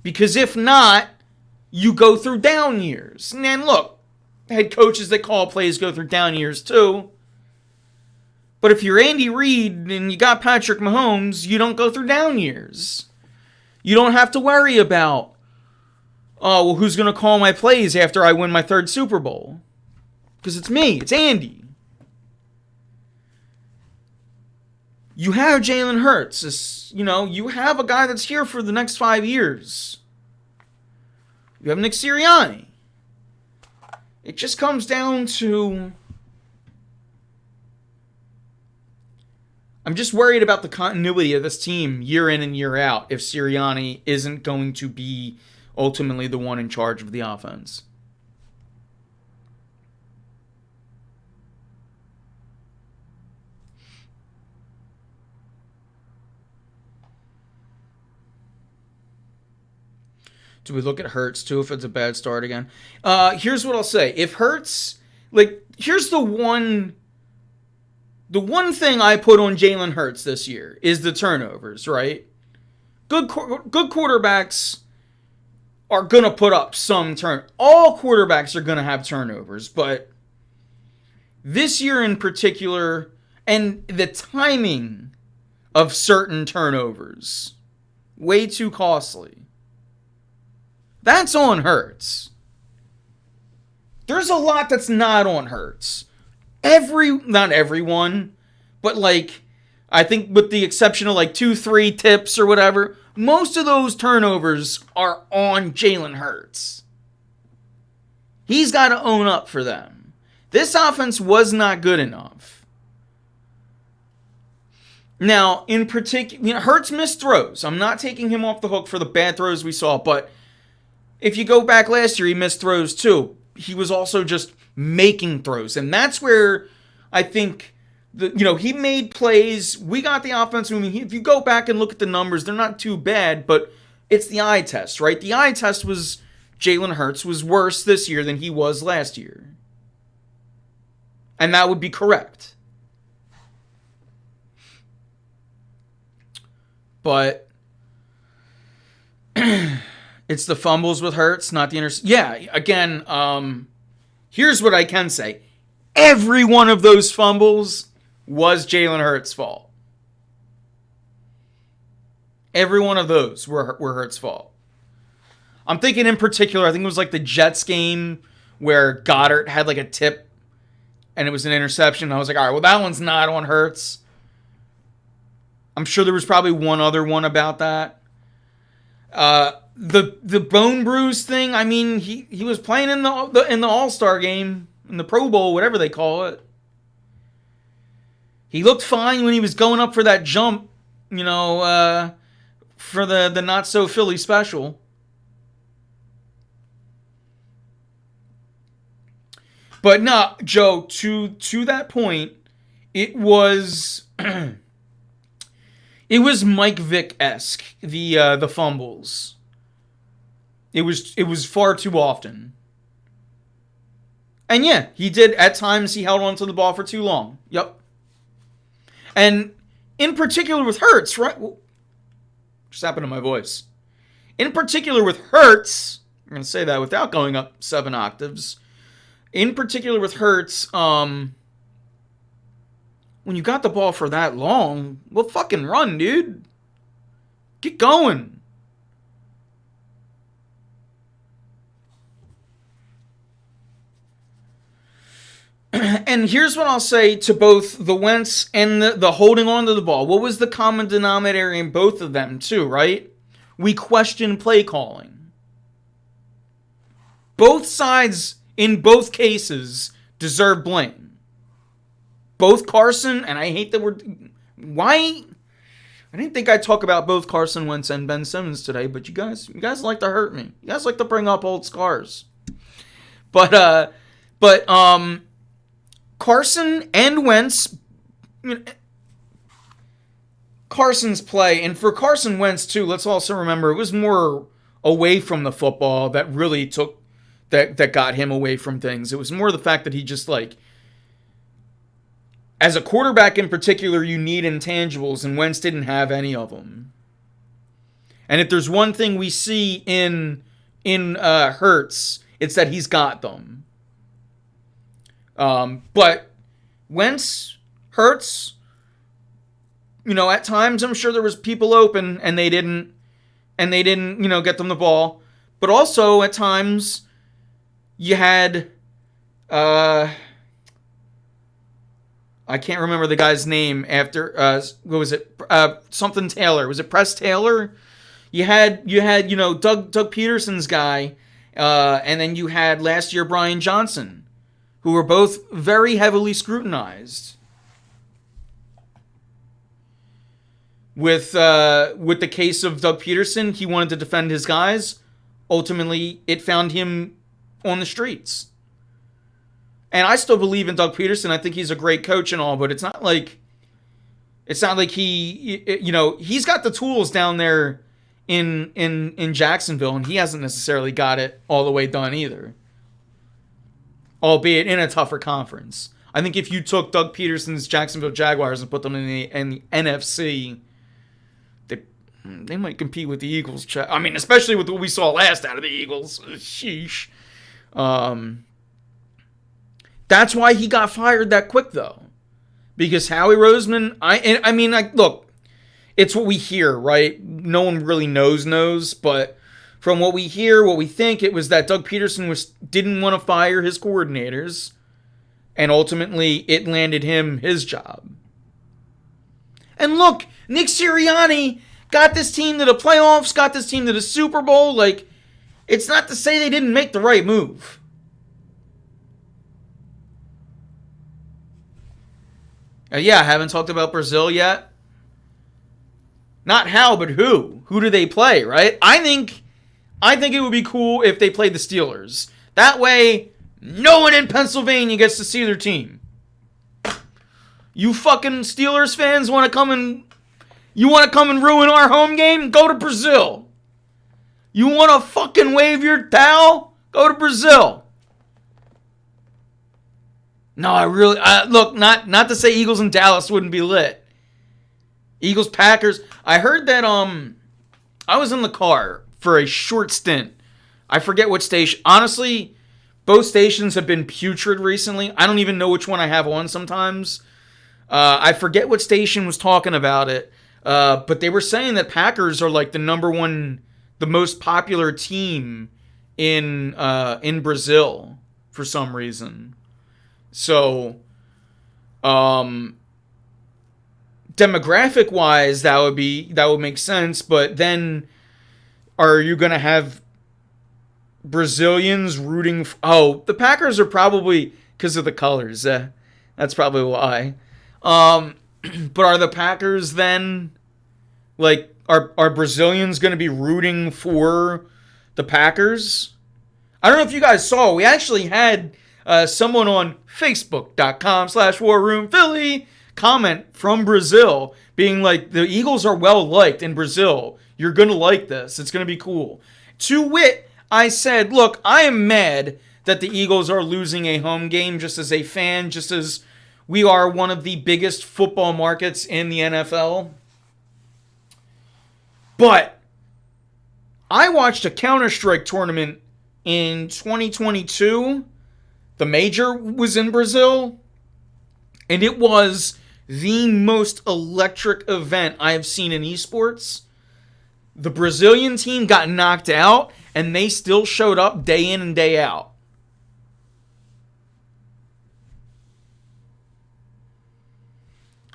Because if not, you go through down years. And look, head coaches that call plays go through down years too. But if you're Andy Reid and you got Patrick Mahomes, you don't go through down years. You don't have to worry about, oh, well, who's going to call my plays after I win my third Super Bowl? Because it's me. It's Andy. You have Jalen Hurts. You have a guy that's here for the next 5 years. You have Nick Sirianni. It just comes down to, I'm just worried about the continuity of this team year in and year out if Sirianni isn't going to be ultimately the one in charge of the offense. Do we look at Hurts too if it's a bad start again? Here's what I'll say. If Hurts, here's the one thing I put on Jalen Hurts this year is the turnovers, right? Good quarterbacks are going to put up some all quarterbacks are going to have turnovers, but this year in particular, and the timing of certain turnovers, way too costly. That's on Hurts. There's a lot that's not on Hurts. Not everyone, but I think with the exception of 2-3 tips or whatever, most of those turnovers are on Jalen Hurts. He's got to own up for them. This offense was not good enough. Now, in particular, Hurts missed throws. I'm not taking him off the hook for the bad throws we saw, but if you go back last year, he missed throws too. He was also just making throws, and that's where I think he made plays. We got the offense moving. If you go back and look at the numbers, they're not too bad, but it's the eye test, right? The eye test was Jalen Hurts was worse this year than he was last year, and that would be correct. But it's the fumbles with Hurts, not the interception. Yeah, again, here's what I can say. Every one of those fumbles was Jalen Hurts' fault. Every one of those were Hurts' fault. I'm thinking in particular, I think it was the Jets game where Goddard had a tip and it was an interception. I was like, all right, well, that one's not on Hurts. I'm sure there was probably one other one about that. The bone bruise thing, I mean, he was playing in the All-Star game, in the Pro Bowl, whatever they call it. He looked fine when he was going up for that jump, for the not-so-Philly special. But no, Joe, to that point, it was it was Mike Vick-esque, the fumbles. It was far too often. And yeah, he did. At times, he held on to the ball for too long. Yep. And in particular with Hurts, right? Just happened to my voice. In particular with Hurts, I'm going to say that without going up 7 octaves. In particular with Hurts, when you got the ball for that long, well, fucking run, dude. Get going. And here's what I'll say to both the Wentz and the holding on to the ball. What was the common denominator in both of them, too, right? We question play calling. Both sides, in both cases, deserve blame. Both Carson, and I hate the word... Why? I didn't think I'd talk about both Carson Wentz and Ben Simmons today, but you guys like to hurt me. You guys like to bring up old scars. But Carson and Wentz, Carson's play, and for Carson Wentz too, let's also remember it was more away from the football that really took, that got him away from things. It was more the fact that he just as a quarterback in particular, you need intangibles, and Wentz didn't have any of them. And if there's one thing we see in Hurts, it's that he's got them. But Wentz, Hurts, at times I'm sure there was people open and they didn't, get them the ball. But also at times you had, I can't remember the guy's name after, what was it? Something Taylor. Was it Press Taylor? You had, Doug Peterson's guy, and then you had last year Brian Johnson, who were both very heavily scrutinized. with the case of Doug Peterson, he wanted to defend his guys. Ultimately, it found him on the streets. And I still believe in Doug Peterson. I think he's a great coach and all, but it's not like he, he's got the tools down there in Jacksonville, and he hasn't necessarily got it all the way done either. Albeit in a tougher conference. I think if you took Doug Peterson's Jacksonville Jaguars and put them in the NFC, they might compete with the Eagles. I mean, especially with what we saw last out of the Eagles. Sheesh. That's why he got fired that quick, though. Because Howie Roseman, look, it's what we hear, right? No one really knows, but from what we hear, what we think, it was that Doug Peterson didn't want to fire his coordinators, and ultimately it landed him his job. And look, Nick Sirianni got this team to the playoffs, got this team to the Super Bowl. Like, it's not to say they didn't make the right move. I haven't talked about Brazil yet. Not how, but who. Who do they play, right? I think it would be cool if they played the Steelers. That way, no one in Pennsylvania gets to see their team. You fucking Steelers fans want to come and ruin our home game? Go to Brazil. You want to fucking wave your towel? Go to Brazil. No, look, not to say Eagles and Dallas wouldn't be lit. Eagles, Packers. I heard that I was in the car for a short stint. I forget what station. Honestly, both stations have been putrid recently. I don't even know which one I have on sometimes. I forget what station was talking about it. But they were saying that Packers are like the most popular team in Brazil for some reason. So, demographic-wise, that would make sense. But then, are you going to have Brazilians rooting? The Packers are probably because of the colors. That's probably why. But are the Packers then like are Brazilians going to be rooting for the Packers? I don't know if you guys saw. We actually had someone on Facebook.com/WarRoomPhilly comment from Brazil being like, the Eagles are well liked in Brazil. You're going to like this. It's going to be cool. To wit, I said, look, I am mad that the Eagles are losing a home game just as a fan, just as we are one of the biggest football markets in the NFL. But I watched a Counter-Strike tournament in 2022. The major was in Brazil. And it was the most electric event I have seen in esports. The Brazilian team got knocked out, and they still showed up day in and day out.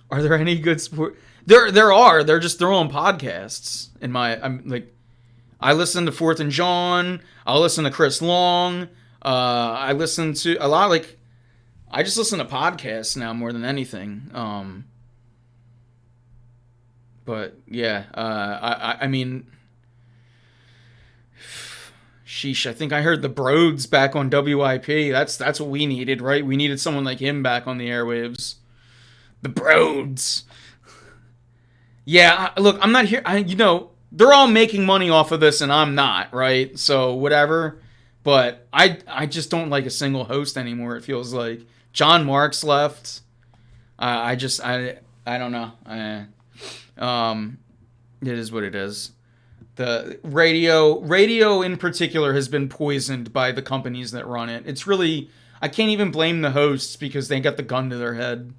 Are there any good sport? There are. They're on podcasts. I listen to Fourth and John. I'll listen to Chris Long. I listen to a lot. I just listen to podcasts now more than anything. But yeah, I mean, sheesh. I think I heard the Broads back on WIP. That's what we needed, right? We needed someone like him back on the airwaves. The Broads. Yeah, look, I'm not here. They're all making money off of this, and I'm not, right? So whatever. But I just don't like a single host anymore. It feels like John Marks left. I don't know. It is what it is. The radio in particular has been poisoned by the companies that run it. It's really, I can't even blame the hosts because they got the gun to their head.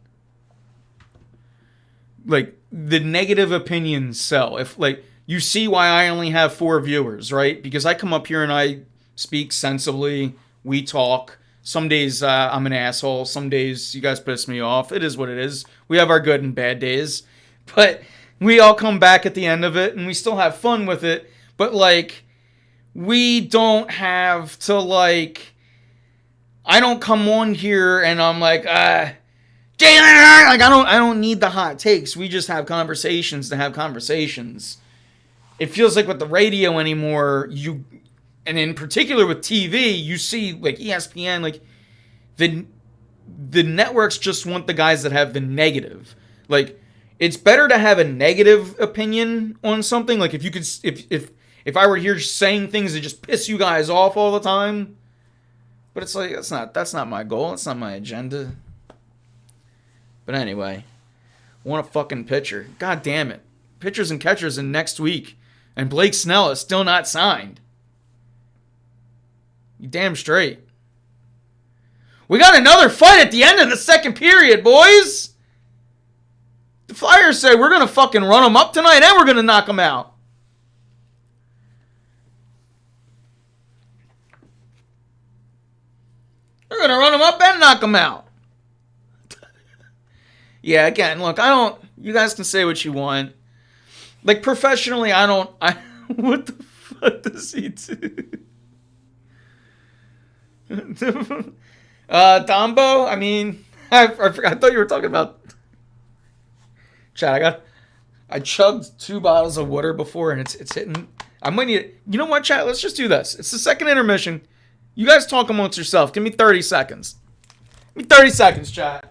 Like, the negative opinions sell. If, you see why I only have 4 viewers, right? Because I come up here and I speak sensibly. We talk. Some days I'm an asshole. Some days you guys piss me off. It is what it is. We have our good and bad days. But we all come back at the end of it and we still have fun with it. But, we don't have to, I don't come on here and I'm like, Like, I don't need the hot takes. We just have conversations to have conversations. It feels like with the radio anymore, and in particular with TV, you see like ESPN, like the networks just want the guys that have the negative. Like, it's better to have a negative opinion on something. Like, if you could, if I were here saying things that just piss you guys off all the time, but it's like that's not my goal. That's not my agenda. But anyway, want a fucking pitcher? God damn it! Pitchers and catchers in next week, and Blake Snell is still not signed. You damn straight. We got another fight at the end of the second period, boys. The Flyers say we're gonna fucking run them up tonight, and we're gonna knock them out. We're gonna run them up and knock them out. Yeah, again, look, you guys can say what you want. Like, professionally, what the fuck does he do? Dombo, I mean, I thought you were talking about... Chat, I chugged 2 bottles of water before, and it's hitting... I might need it. You know what, chat? Let's just do this. It's the second intermission. You guys talk amongst yourself. Give me 30 seconds. Give me 30 seconds, chat.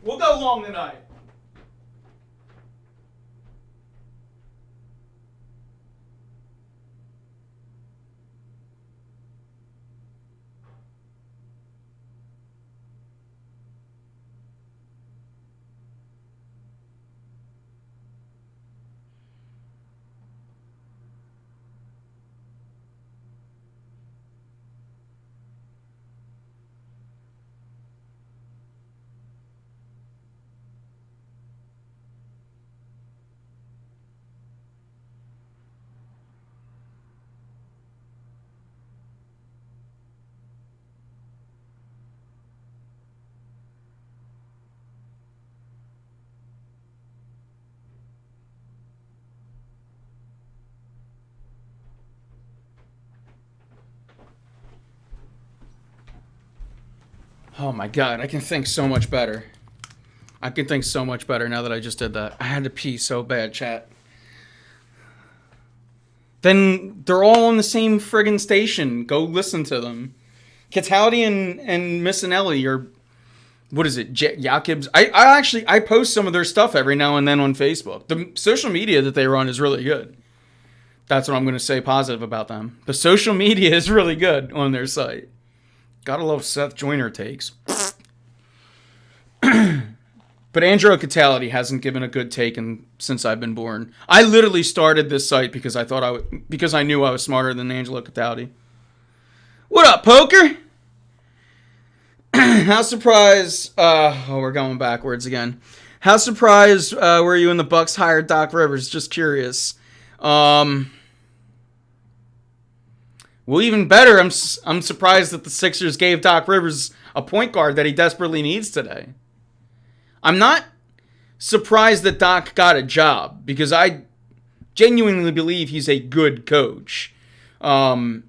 We'll go long tonight. Oh my god, I can think so much better. I can think so much better now that I just did that. I had to pee so bad, chat. Then they're all on the same friggin' station. Go listen to them. Cataldi and Missinelli are... What is it? Jakobs? I post some of their stuff every now and then on Facebook. The social media that they run is really good. That's what I'm going to say positive about them. The social media is really good on their site. Gotta love Seth Joyner takes. But Andrew Cataldi hasn't given a good take since I've been born. I literally started this site because I knew I was smarter than Angelo Cataldi. What up, poker? How surprised... we're going backwards again. How surprised were you when the Bucks hired Doc Rivers? Just curious. Well, even better, I'm surprised that the Sixers gave Doc Rivers a point guard that he desperately needs today. I'm not surprised that Doc got a job, because I genuinely believe he's a good coach. I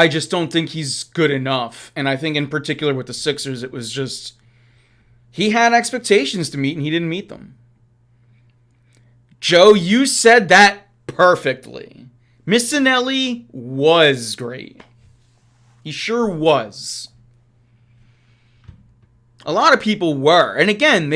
just don't think he's good enough. And I think in particular with the Sixers, it was just... He had expectations to meet, and he didn't meet them. Joe, you said that perfectly. Missinelli was great. He sure was. A lot of people were. And again,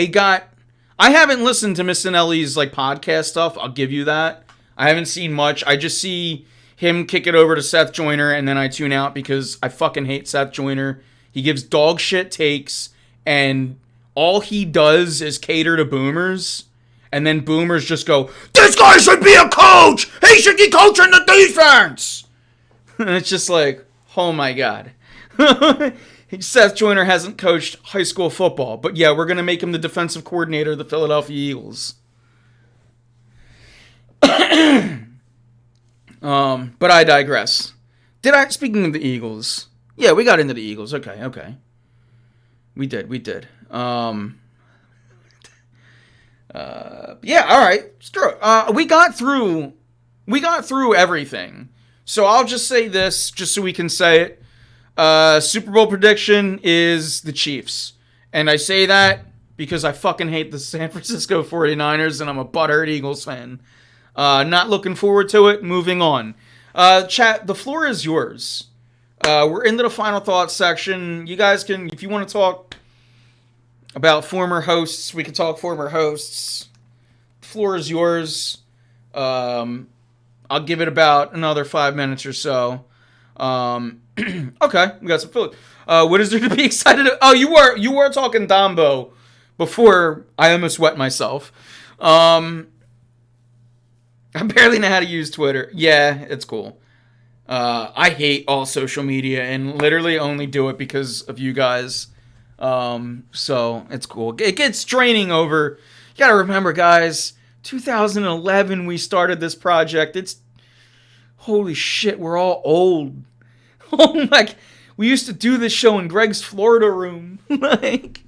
I haven't listened to Missinelli's podcast stuff. I'll give you that. I haven't seen much. I just see him kick it over to Seth Joyner, and then I tune out because I fucking hate Seth Joyner. He gives dog shit takes, and all he does is cater to boomers. And then boomers just go, this guy should be a coach! He should be coaching the defense! And it's just like, oh my god. Seth Joyner hasn't coached high school football, but yeah, we're going to make him the defensive coordinator of the Philadelphia Eagles. But I digress. Speaking of the Eagles, yeah, we got into the Eagles. Okay. We did. Yeah, all right. Screw it. We got through everything. So I'll just say this, just so we can say it. Super Bowl prediction is the Chiefs. And I say that because I fucking hate the San Francisco 49ers and I'm a butthurt Eagles fan. Not looking forward to it. Moving on. Chat, the floor is yours. We're into the final thoughts section. You guys can, if you want to talk about former hosts, we can talk former hosts. The floor is yours. I'll give it about another 5 minutes or so. Okay, we got some Phillies. What is there to be excited about? Oh, you were talking Dombo before I almost wet myself. I barely know how to use Twitter. Yeah, it's cool. I hate all social media and literally only do it because of you guys. So it's cool. It gets draining over. You gotta remember, guys, 2011 we started this project. It's holy shit, we're all old. Oh my, we used to do this show in Greg's Florida room. Like,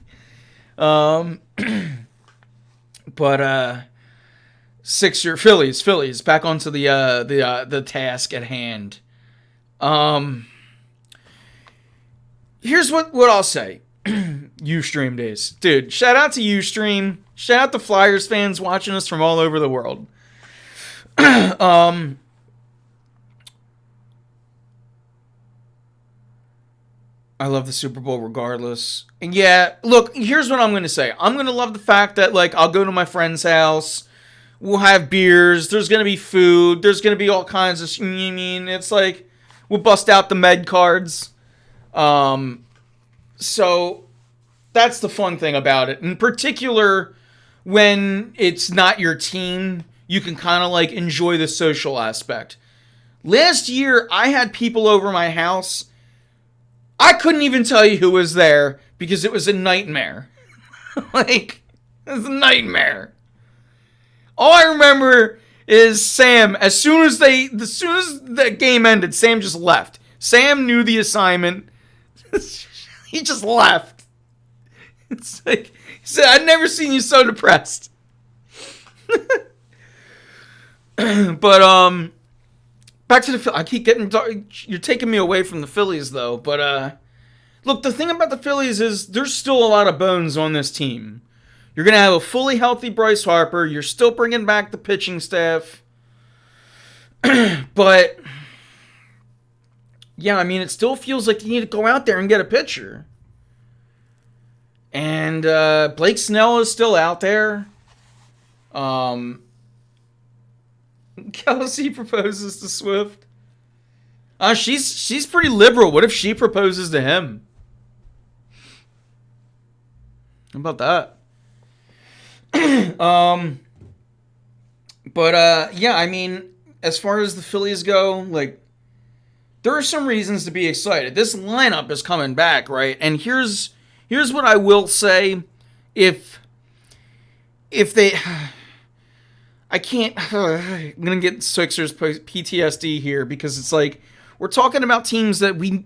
but Phillies, back onto the task at hand. Here's what I'll say. Ustream days. Dude, shout out to Ustream. Shout out to Flyers fans watching us from all over the world. I love the Super Bowl regardless. And yeah, look, here's what I'm going to say. I'm going to love the fact that, like, I'll go to my friend's house. We'll have beers. There's going to be food. There's going to be all kinds of... You know what I mean? It's like, we'll bust out the med cards. So, that's the fun thing about it. In particular, when it's not your team, you can kind of, like, enjoy the social aspect. Last year, I had people over my house... I couldn't even tell you who was there because it was a nightmare. Like, it was a nightmare. All I remember is Sam, as soon as the game ended, Sam just left. Sam knew the assignment. He just left. It's like, he said, I've never seen you so depressed. But, back to the Phillies. I keep getting... You're taking me away from the Phillies, though. But, look, the thing about the Phillies is there's still a lot of bones on this team. You're going to have a fully healthy Bryce Harper. You're still bringing back the pitching staff. But, yeah, I mean, it still feels like you need to go out there and get a pitcher. And Blake Snell is still out there. Kelsey proposes to Swift. She's pretty liberal. What if she proposes to him? How about that? But yeah, I mean, as far as the Phillies go, like, there are some reasons to be excited. This lineup is coming back, right? And here's what I will say. If they... I can't... I'm going to get Sixers PTSD here because it's like, we're talking about teams that we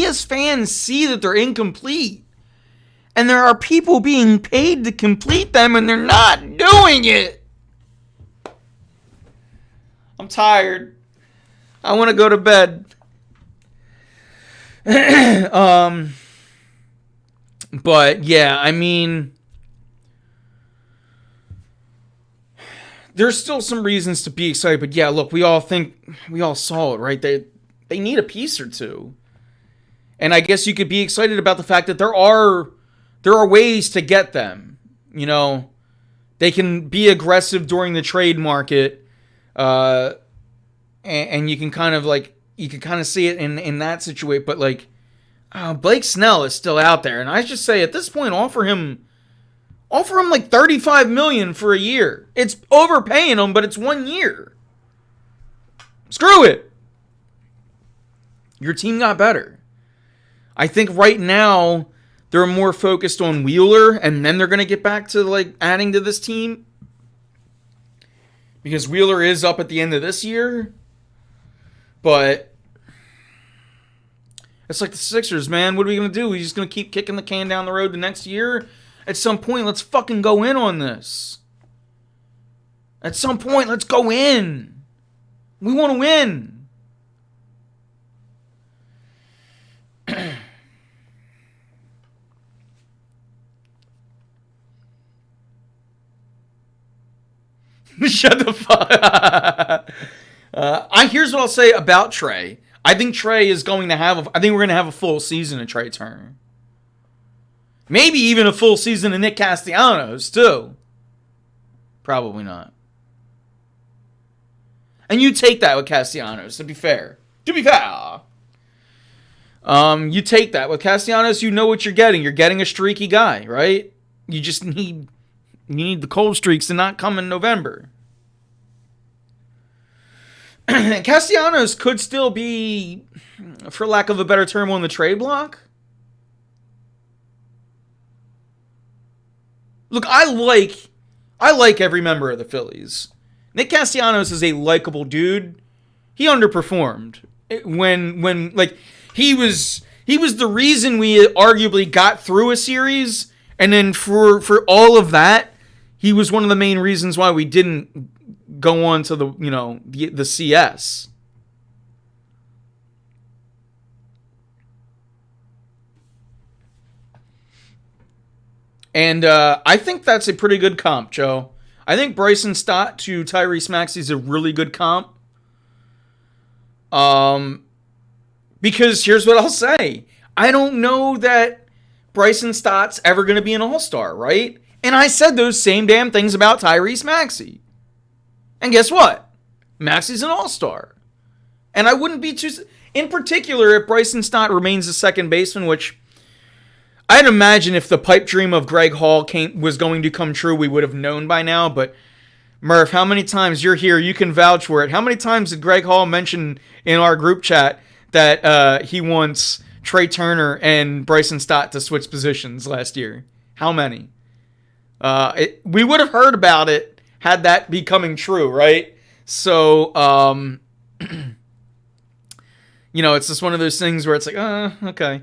as fans see that they're incomplete. And there are people being paid to complete them and they're not doing it. I'm tired. I want to go to bed. But yeah, I mean... There's still some reasons to be excited, but yeah, look, we all saw it, right? They need a piece or two. And I guess you could be excited about the fact that there are ways to get them. You know, they can be aggressive during the trade market, and you can kind of see it in that situation. But like, Blake Snell is still out there, and I just say at this point, offer him like $35 million for a year. It's overpaying him, but it's 1 year. Screw it. Your team got better. I think right now they're more focused on Wheeler, and then they're going to get back to like adding to this team. Because Wheeler is up at the end of this year. But it's like the Sixers, man. What are we going to do? We're just going to keep kicking the can down the road the next year? At some point, let's fucking go in on this. At some point, let's go in. We want to win. Shut the fuck. Here's what I'll say about Trey. I think Trey is going to have. I think we're going to have a full season of Trey Turner. Maybe even a full season of Nick Castellanos too. Probably not. And you take that with Castellanos. To be fair. You take that with Castellanos. You know what you're getting. You're getting a streaky guy, right? You just need the cold streaks to not come in November. Castellanos could still be, for lack of a better term, on the trade block. Look, I like every member of the Phillies. Nick Castellanos is a likable dude. He underperformed when like he was the reason we arguably got through a series, and then for all of that, he was one of the main reasons why we didn't go on to the CS. And I think that's a pretty good comp, Joe. I think Bryson Stott to Tyrese Maxey is a really good comp. Because here's what I'll say. I don't know that Bryson Stott's ever going to be an all-star, right? And I said those same damn things about Tyrese Maxey. And guess what? Maxey's an all-star. And I wouldn't be too... In particular, if Bryson Stott remains a second baseman, which... I'd imagine if the pipe dream of Greg Hall was going to come true, we would have known by now. But Murph, how many times you're here? You can vouch for it. How many times did Greg Hall mention in our group chat that he wants Trey Turner and Bryson Stott to switch positions last year? How many? We would have heard about it had that be coming true, right? So, it's just one of those things where it's like, okay.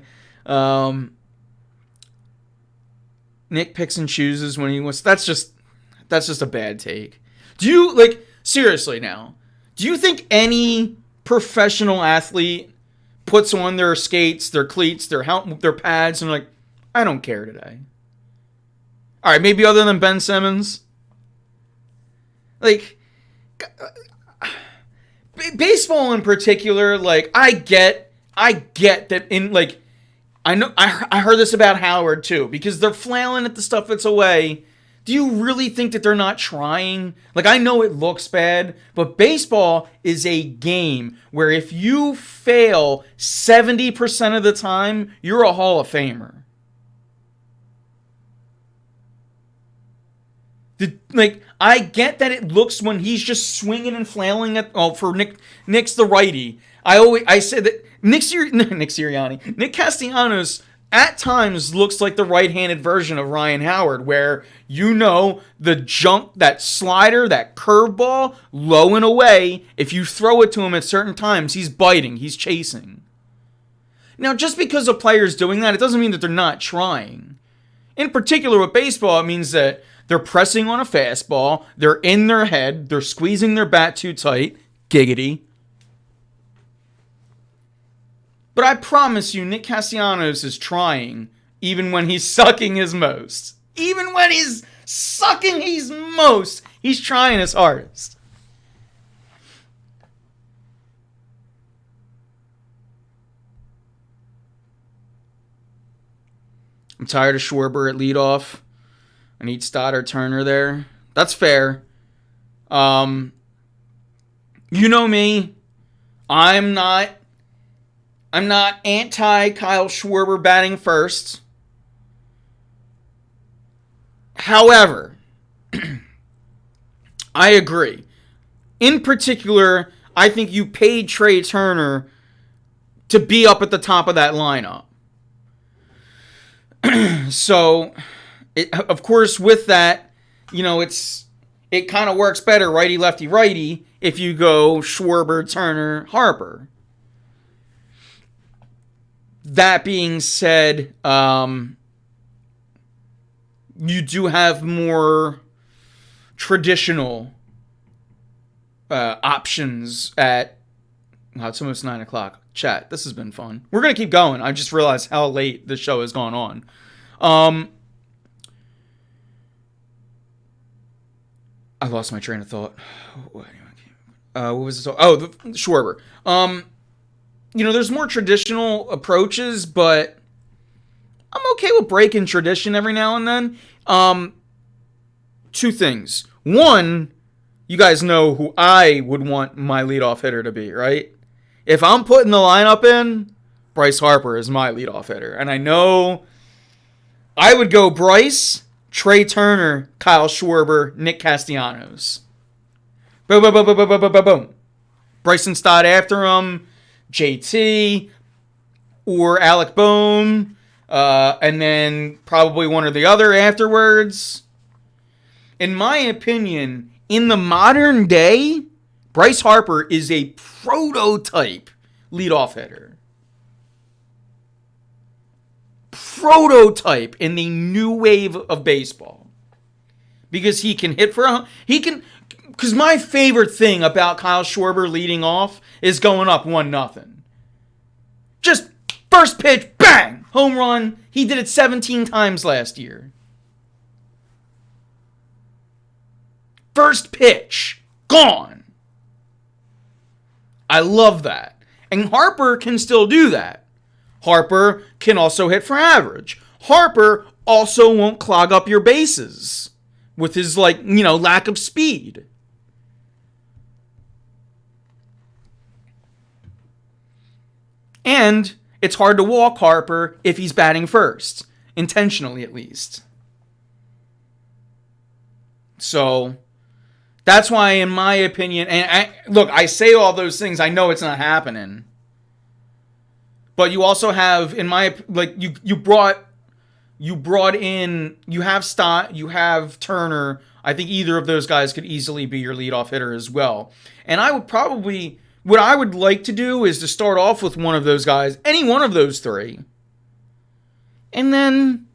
Nick picks and chooses when he wants. That's just a bad take. Do you seriously now? Do you think any professional athlete puts on their skates, their cleats, their pads, and like, I don't care today? All right, maybe other than Ben Simmons. Like, baseball in particular. Like, I get that in like. I heard this about Howard, too, because they're flailing at the stuff that's away. Do you really think that they're not trying? Like, I know it looks bad, but baseball is a game where if you fail 70% of the time, you're a Hall of Famer. I get that it looks when he's just swinging and flailing for Nick's the righty. I said that Nick Sirianni. Nick Castellanos at times looks like the right-handed version of Ryan Howard, where the jump, that slider, that curveball, low and away, if you throw it to him at certain times, he's biting, he's chasing. Now, just because a player's doing that, it doesn't mean that they're not trying. In particular with baseball, it means that they're pressing on a fastball, they're in their head, they're squeezing their bat too tight, giggity. But I promise you, Nick Castellanos is trying, even when he's sucking his most. Even when he's sucking his most, he's trying his hardest. I'm tired of Schwarber at leadoff. I need Stott or Turner there. That's fair. You know me. I'm not anti Kyle Schwarber batting first. However, I agree. In particular, I think you paid Trey Turner to be up at the top of that lineup. So, of course, with that, it kind of works better righty, lefty, righty if you go Schwarber, Turner, Harper. That being said, you do have more traditional options at... Wow, it's almost 9 o'clock. Chat, this has been fun. We're going to keep going. I just realized how late the show has gone on. I lost my train of thought. What was it? Oh, the Schwarber. There's more traditional approaches, but I'm okay with breaking tradition every now and then. Two things. One, you guys know who I would want my leadoff hitter to be, right? If I'm putting the lineup in, Bryce Harper is my leadoff hitter. And I know I would go Bryce, Trey Turner, Kyle Schwarber, Nick Castellanos. Boom, boom, boom, boom, boom, boom, boom, boom. Bryson Stott after him, JT, or Alec Bohm, and then probably one or the other afterwards. In my opinion, in the modern day, Bryce Harper is a prototype leadoff hitter. Prototype in the new wave of baseball. Because he can hit for because my favorite thing about Kyle Schwarber leading off is going up 1-0. Just first pitch, bang, home run. He did it 17 times last year. First pitch, gone. I love that. And Harper can still do that. Harper can also hit for average. Harper also won't clog up your bases with his, lack of speed. And it's hard to walk Harper if he's batting first. Intentionally, at least. So that's why, in my opinion, and I say all those things, I know it's not happening. But you also have, you brought in, you have Stott, you have Turner. I think either of those guys could easily be your leadoff hitter as well. And I would probably, what I would like to do is to start off with one of those guys, any one of those three. And then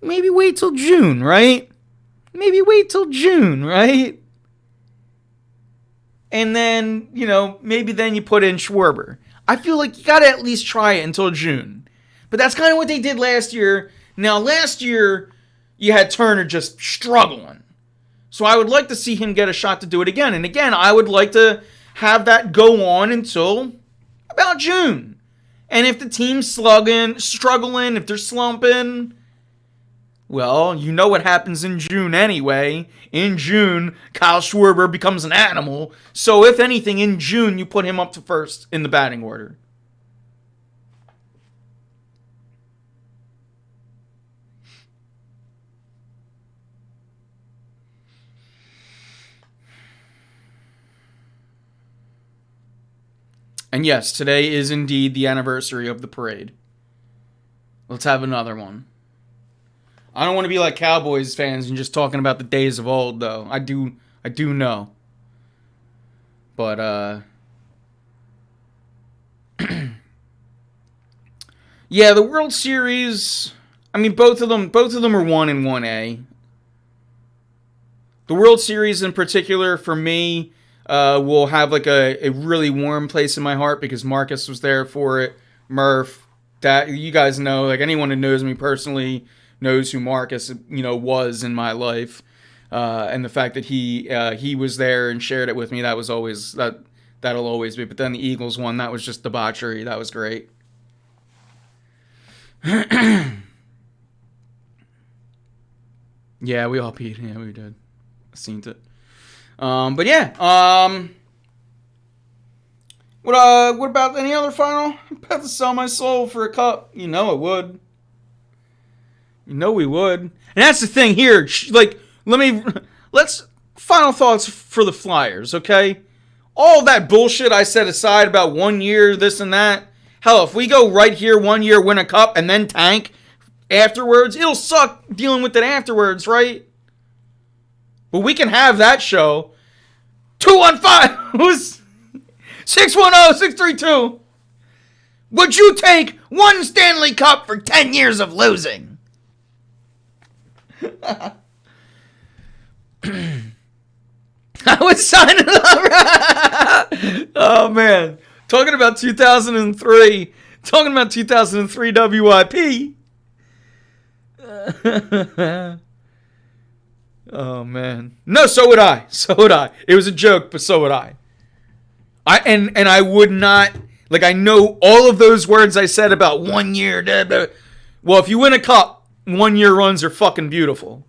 maybe wait till June, right? Maybe wait till June, right? And then, maybe then you put in Schwarber. I feel like you got to at least try it until June. But that's kind of what they did last year. Now, last year, you had Turner just struggling. So I would like to see him get a shot to do it again. And again, I would like to have that go on until about June. And if the team's struggling, if they're slumping, well, you know what happens in June anyway. In June, Kyle Schwarber becomes an animal. So if anything, in June, you put him up to first in the batting order. And yes, today is indeed the anniversary of the parade. Let's have another one. I don't want to be like Cowboys fans and just talking about the days of old, though. I do know. But, yeah, the World Series, I mean, both of them are 1 and 1A. The World Series in particular, for me, will have like a really warm place in my heart because Marcus was there for it. Murph, that you guys know, like anyone who knows me personally knows who Marcus, was in my life, and the fact that he was there and shared it with me, that was always that'll always be. But then the Eagles one, that was just debauchery. That was great. Yeah, we all peed. Yeah, we did. I seen it. But yeah. What about any other final? I'm about to sell my soul for a cup. You know it would. You know we would. And that's the thing here. Let's final thoughts for the Flyers, okay? All that bullshit I said aside about 1 year, this and that. Hell, if we go right here 1 year, win a cup, and then tank afterwards, it'll suck dealing with it afterwards, right? But we can have that show. 215 who's 610-632. Would you take one Stanley Cup for 10 years of losing? I was signing up. Oh man, talking about 2003 WIP. Oh, man. No, so would I. So would I. It was a joke, but so would I. And I would not, like, I know all of those words I said about 1 year. Blah, blah. Well, if you win a cup, 1 year runs are fucking beautiful.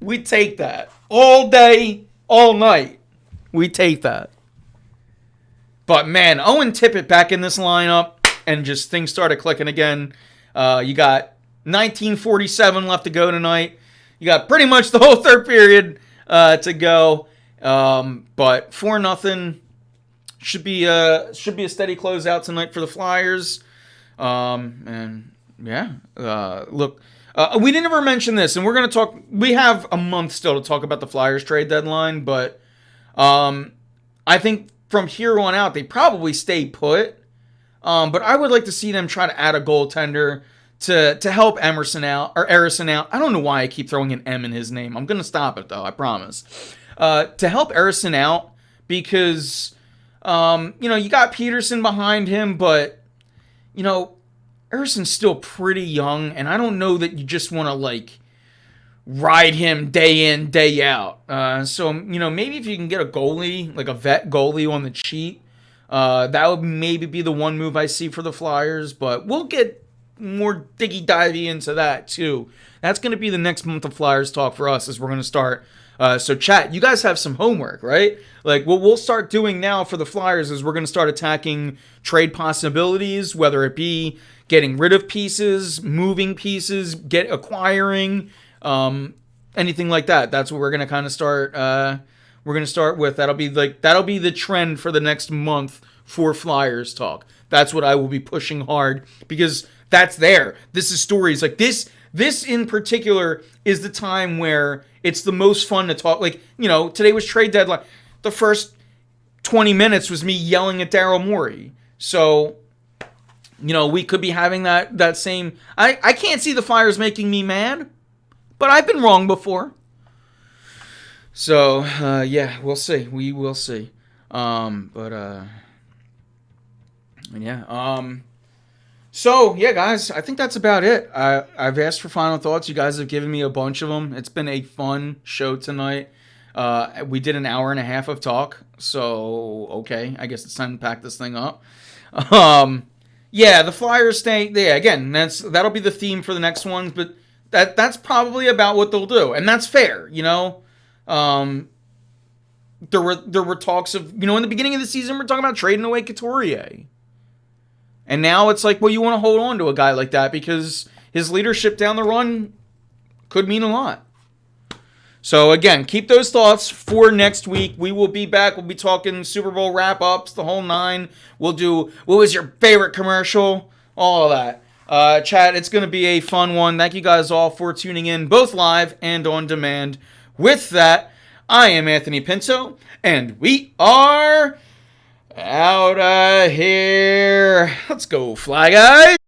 We take that. All day, all night. We take that. But, man, Owen Tippett back in this lineup, and just things started clicking again. You got 1947 left to go tonight. You got pretty much the whole third period to go. But 4-0 should be a steady closeout tonight for the Flyers. And yeah, look, we didn't ever mention this, and we're gonna talk. We have a month still to talk about the Flyers trade deadline, but I think from here on out they probably stay put. But I would like to see them try to add a goaltender to help Emerson out or Erison out. I don't know why I keep throwing an M in his name. I'm gonna stop it though. I promise. To help Erison out because you got Peterson behind him, but Erison's still pretty young, and I don't know that you just want to ride him day in, day out. So maybe if you can get a goalie, like a vet goalie on the cheap, that would maybe be the one move I see for the Flyers. But we'll get more diggy-divey into that too. That's going to be the next month of Flyers talk for us as we're going to start. So chat, you guys have some homework, right? Like what we'll start doing now for the Flyers is we're going to start attacking trade possibilities, whether it be getting rid of pieces, moving pieces, acquiring, anything like that. That's what we're going to kind of start. We're going to start with. That'll be the trend for the next month for Flyers talk. That's what I will be pushing hard because that's there. This is stories like this. This in particular is the time where it's the most fun to talk. Today was trade deadline. The first 20 minutes was me yelling at Daryl Morey. So, we could be having that same... I can't see the Flyers making me mad, but I've been wrong before. So, yeah, we'll see. We will see. So, yeah, guys, I think that's about it. I've asked for final thoughts. You guys have given me a bunch of them. It's been a fun show tonight. We did an hour and a half of talk. So, okay, I guess it's time to pack this thing up. Yeah, the Flyers stay. Yeah, again, that'll be the theme for the next ones. But that's probably about what they'll do. And that's fair, There were talks of, in the beginning of the season, we're talking about trading away Couturier. And now it's like, well, you want to hold on to a guy like that because his leadership down the run could mean a lot. So, again, keep those thoughts for next week. We will be back. We'll be talking Super Bowl wrap-ups, the whole nine. We'll do, what was your favorite commercial? All of that. Chat, it's going to be a fun one. Thank you guys all for tuning in, both live and on demand. With that, I am Anthony Pinto, and we are... out of here. Let's go, Fly Guys.